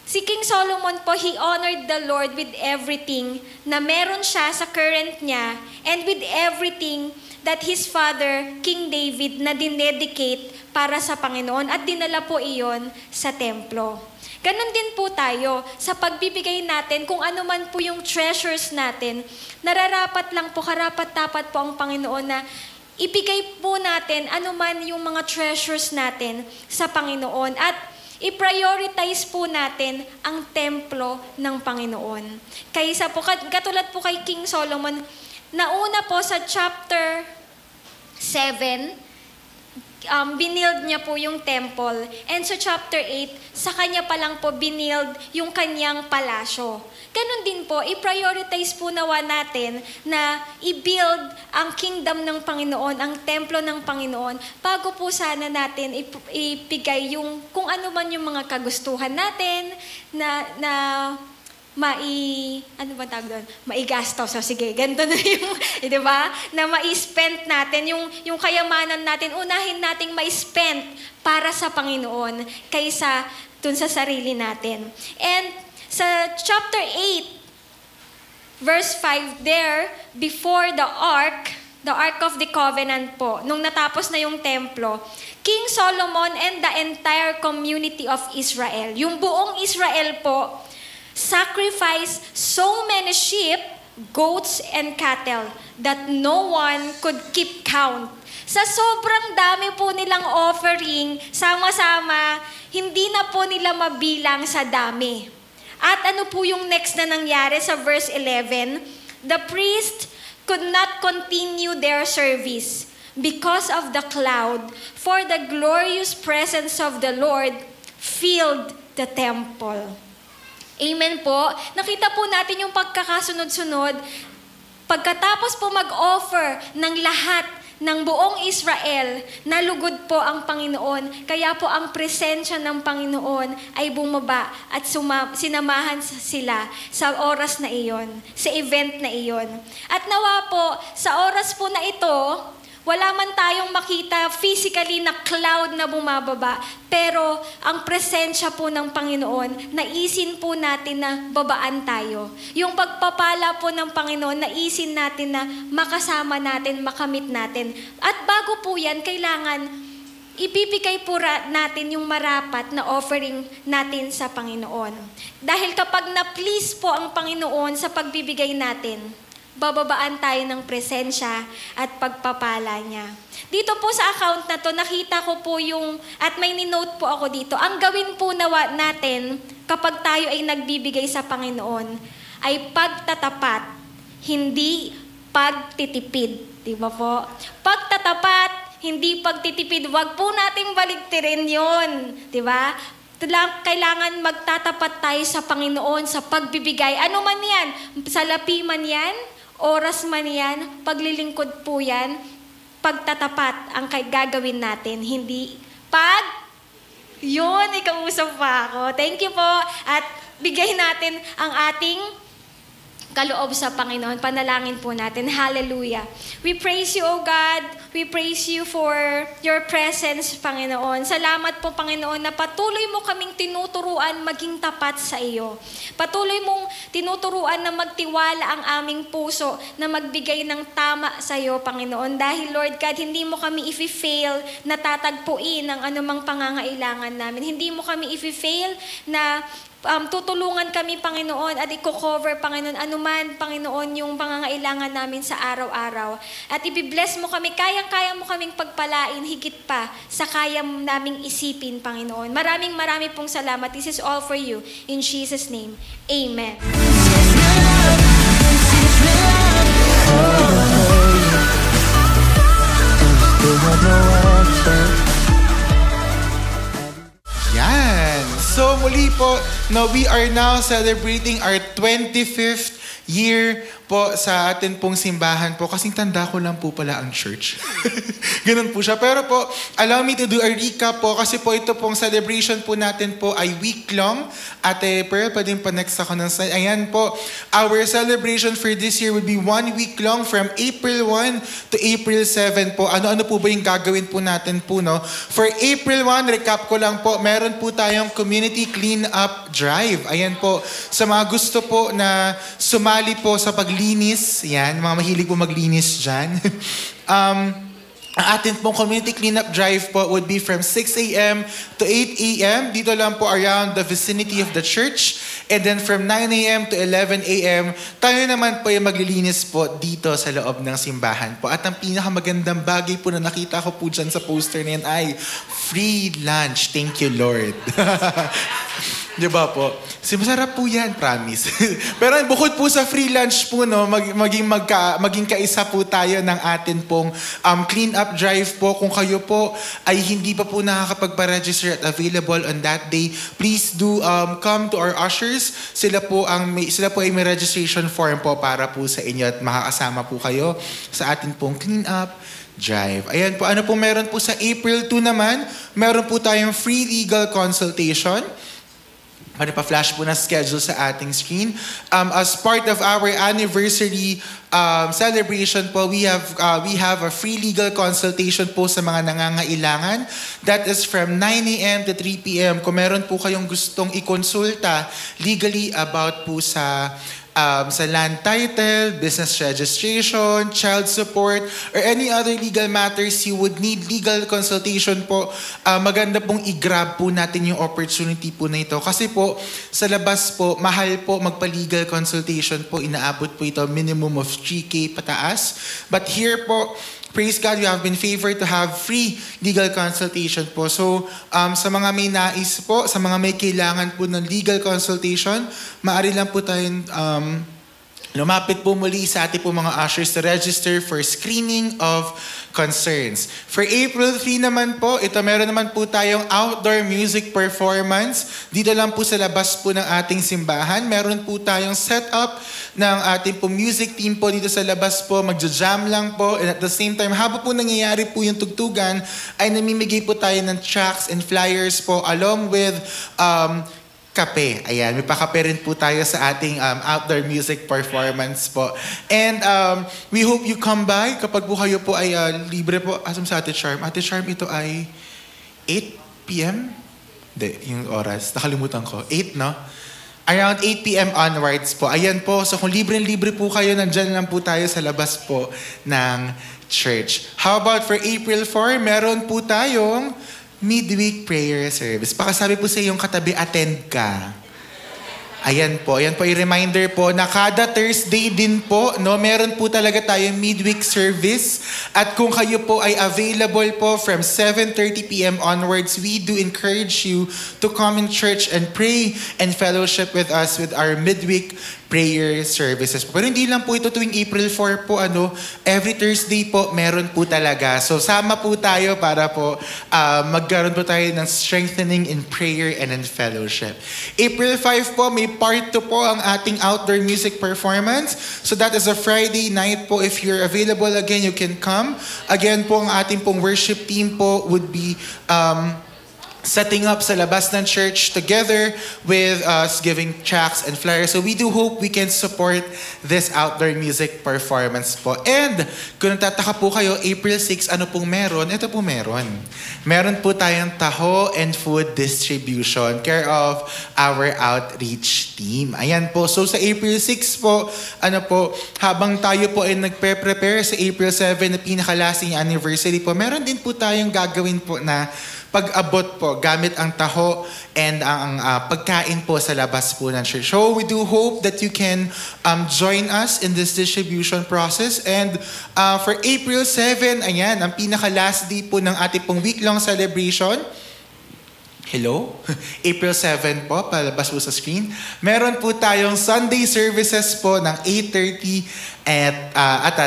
Si King Solomon po, he honored the Lord with everything na meron siya sa current niya and with everything that his father, King David, na dinedicate para sa Panginoon at dinala po iyon sa templo. Ganon din po tayo sa pagbibigay natin kung ano man po yung treasures natin, nararapat lang po, karapat-dapat po ang Panginoon na ibigay po natin ano man yung mga treasures natin sa Panginoon at i-prioritize po natin ang templo ng Panginoon. Kaysa po, katulad po kay King Solomon, nauna po sa chapter 7, binild niya po yung temple. And sa chapter 8, sa kanya pa lang po binild yung kanyang palasyo. Ganon din po, i-prioritize po nawa natin na i-build ang kingdom ng Panginoon, ang templo ng Panginoon, bago po sana natin ipigay yung kung ano man yung mga kagustuhan natin na maigastos. So, sige, ganito na yung, di ba? Na mai-spend natin, yung kayamanan natin, unahin nating mai-spend para sa Panginoon kaysa dun sa sarili natin. And sa chapter 8, verse 5 there, before the Ark of the Covenant po, nung natapos na yung templo, King Solomon and the entire community of Israel, yung buong Israel po, sacrifice so many sheep, goats, and cattle that no one could keep count. Sa sobrang dami po nilang offering, sama-sama, hindi na po nila mabilang sa dami. At ano po yung next na nangyari sa verse 11? The priest could not continue their service because of the cloud, for the glorious presence of the Lord filled the temple. Amen po. Nakita po natin yung pagkakasunod-sunod. Pagkatapos po mag-offer ng lahat ng buong Israel, nalugod po ang Panginoon. Kaya po ang presensya ng Panginoon ay bumaba at sinamahan sila sa oras na iyon, sa event na iyon. At nawa po, sa oras po na ito, wala man tayong makita physically na cloud na bumababa, pero ang presensya po ng Panginoon, naisin po natin na babaan tayo. Yung pagpapala po ng Panginoon, naisin natin na makasama natin, makamit natin. At bago po yan, kailangan ibibigay po natin yung marapat na offering natin sa Panginoon. Dahil kapag na-please po ang Panginoon sa pagbibigay natin, bababaan tayo ng presensya at pagpapala niya. Dito po sa account na to, nakita ko po yung, at may ninote po ako dito, ang gawin po nawa natin kapag tayo ay nagbibigay sa Panginoon, ay pagtatapat, hindi pagtitipid. Di ba po? Pagtatapat, hindi pagtitipid. Wag po nating baligtirin yun. Di ba? Kailangan magtatapat tayo sa Panginoon sa pagbibigay. Ano man yan? Salapi man yan? Oras man yan, paglilingkod po yan, pagtatapat ang gagawin natin, hindi yun, ikausap pa ako. Thank you po. At bigay natin ang ating kaloob sa Panginoon. Panalangin po natin. Hallelujah. We praise you, O God. We praise you for your presence, Panginoon. Salamat po, Panginoon, na patuloy mo kaming tinuturuan maging tapat sa iyo. Patuloy mong tinuturuan na magtiwala ang aming puso, na magbigay ng tama sa iyo, Panginoon. Dahil, Lord God, hindi mo kami i-fail na tatagpuin ang anumang pangangailangan namin. Hindi mo kami i-fail na tutulungan kami, Panginoon, at i-cover, Panginoon, anuman, Panginoon, yung pangangailangan namin sa araw-araw. At i-bless mo kami, kayang-kaya mo kaming pagpalain, higit pa sa kaya naming isipin, Panginoon. Maraming pong salamat. This is all for you. In Jesus' name, Amen. Yan. So muli po, no, we are now celebrating our 25th year po sa atin pong simbahan po. Kasing tanda ko lang po pala ang church. Ganun po siya. Pero po, allow me to do a recap po kasi po ito pong celebration po natin po ay week-long. Ate Pearl, pwedeng pa next ako ng slide. Ayan po, our celebration for this year will be 1 week long from April 1 to April 7 po. Ano-ano po ba yung gagawin po natin po, no? For April 1, recap ko lang po, meron po tayong community clean-up drive. Ayan po, sa mga gusto po na sumali po sa paglinis, yan, mga mahilig po maglinis dyan. Ang atin pong community cleanup drive po would be from 6 a.m. to 8 a.m. Dito lang po around the vicinity of the church. And then from 9 a.m. to 11 a.m. tayo naman po yung maglilinis po dito sa loob ng simbahan po. At ang pinakamagandang bagay po na nakita ko po dyan sa poster na yan ay free lunch. Thank you, Lord. Diba po? Masarap po yan, promise. Pero bukod po sa free lunch po, no, maging kaisa po tayo ng atin pong clean up drive po. Kung kayo po ay hindi pa po nakakapagpa-register at available on that day, please do come to our ushers. Sila po ay may registration form po para po sa inyo at makakasama po kayo sa atin pong clean up drive. Ayan po, ano po meron po sa April 2 naman, meron po tayong free legal consultation. Ano pa flash po na schedule sa ating screen. As part of our anniversary celebration po, we have a free legal consultation po sa mga nangangailangan. That is from 9 a.m. to 3 p.m. Kung meron po kayong gustong ikonsulta legally about po sa land title, business registration, child support, or any other legal matters you would need legal consultation po, maganda pong i-grab po natin yung opportunity po na ito. Kasi po, sa labas po, mahal po magpa-legal consultation po, inaabot po ito minimum of 3K pataas. But here po, praise God, we have been favored to have free legal consultation po. So, sa mga may nais po, sa mga may kailangan po ng legal consultation, maaari lang po tayong lumapit po muli sa ating po mga ushers to register for screening of concerns. For April 3 naman po, ito meron naman po tayong outdoor music performance. Dito lang po sa labas po ng ating simbahan. Meron po tayong setup ng ating po music team po dito sa labas po. Magja-jam lang po. And at the same time, habang po nangyayari po yung tugtugan, ay namimigay po tayo ng tracks and flyers po along with kape. Ayan, may pakape rin po tayo sa ating outdoor music performance po. And we hope you come by kapag po kayo po ay libre po. Asam sa Ate Charm. Ate Charm, ito ay 8 p.m.? Hindi, yung oras. Nakalimutan ko. 8, no? Around 8 p.m. onwards po. Ayan po. So kung libre-libre po kayo, nandyan lang po tayo sa labas po ng church. How about for April 4? Meron po tayong midweek prayer service. Pakasabi po sa iyong katabi, attend ka. Ayan po yung reminder po na kada Thursday din po, no, meron po talaga tayong midweek service. At kung kayo po ay available po from 7:30 p.m. onwards, we do encourage you to come in church and pray and fellowship with us with our midweek prayer services. Pero hindi lang po ito tuwing April 4 po, every Thursday po meron po talaga. So sama po tayo para po magkaroon po tayo ng strengthening in prayer and in fellowship. April 5 po, may part 2 po ang ating outdoor music performance. So that is a Friday night po. If you're available again, you can come. Again po, ang ating pong worship team po would be setting up sa labas ng church together with us giving tracts and flyers. So we do hope we can support this outdoor music performance po. And kung nagtataka po kayo, April 6, ano pong meron? Ito po meron. Meron po tayong taho and food distribution care of our outreach team. Ayan po. So sa April 6 po, habang tayo po ay nagpe-prepare sa April 7 na pinakalasting anniversary po, meron din po tayong gagawin po na pag-abot po gamit ang taho and ang pagkain po sa labas po ng church. So we do hope that you can join us in this distribution process. And for April 7, ayan, ang pinaka-last day po ng ating pong week-long celebration. Hello? April 7 po, palabas po sa screen. Meron po tayong Sunday services po ng 8:30 at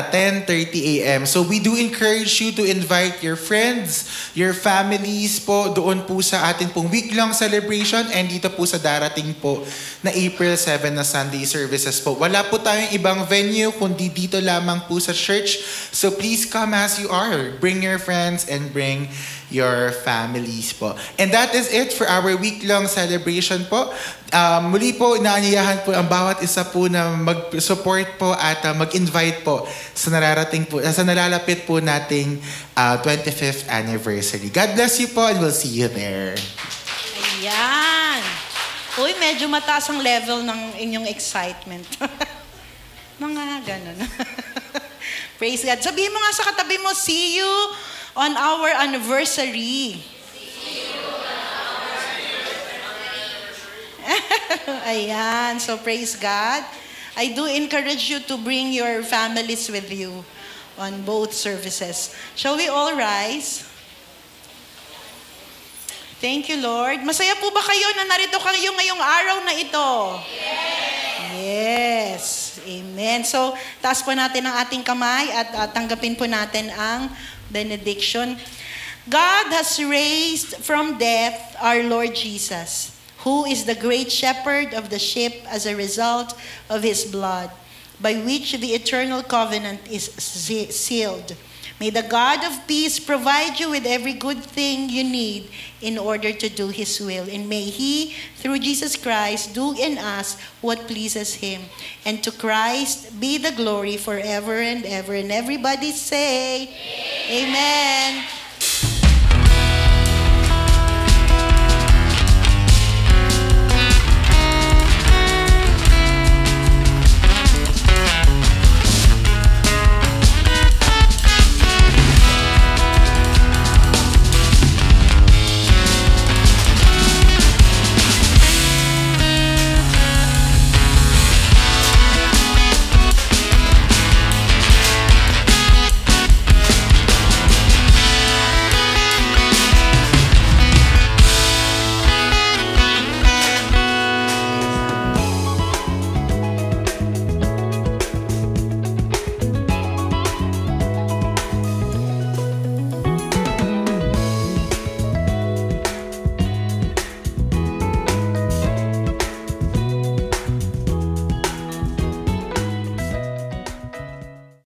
10:30 a.m. So we do encourage you to invite your friends, your families po doon po sa atin pong week-long celebration and dito po sa darating po na April 7 na Sunday services po. Wala po tayong ibang venue kundi dito lamang po sa church. So please come as you are. Bring your friends and bring your families po. And that is it for our week-long celebration po. Muli po, inaanyayahan po ang bawat isa po na mag-support po at mag-invite po sa nararating po, sa nalalapit po nating 25th anniversary. God bless you po and we'll see you there. Ayan. Uy, medyo mataas ang level ng inyong excitement. Mga ganun. Praise God. Sabihin mo nga sa katabi mo, see you on our anniversary. Ayan. So praise God. I do encourage you to bring your families with you on both services. Shall we all rise? Thank you, Lord. Masaya po ba kayo na narito kayo ngayong araw na ito? Yes. Amen. So, taas po natin ang ating kamay at tanggapin po natin ang benediction. God has raised from death our Lord Jesus, who is the great shepherd of the sheep as a result of his blood, by which the eternal covenant is sealed. May the God of peace provide you with every good thing you need in order to do his will. And may he, through Jesus Christ, do in us what pleases him. And to Christ be the glory forever and ever. And everybody say, Amen.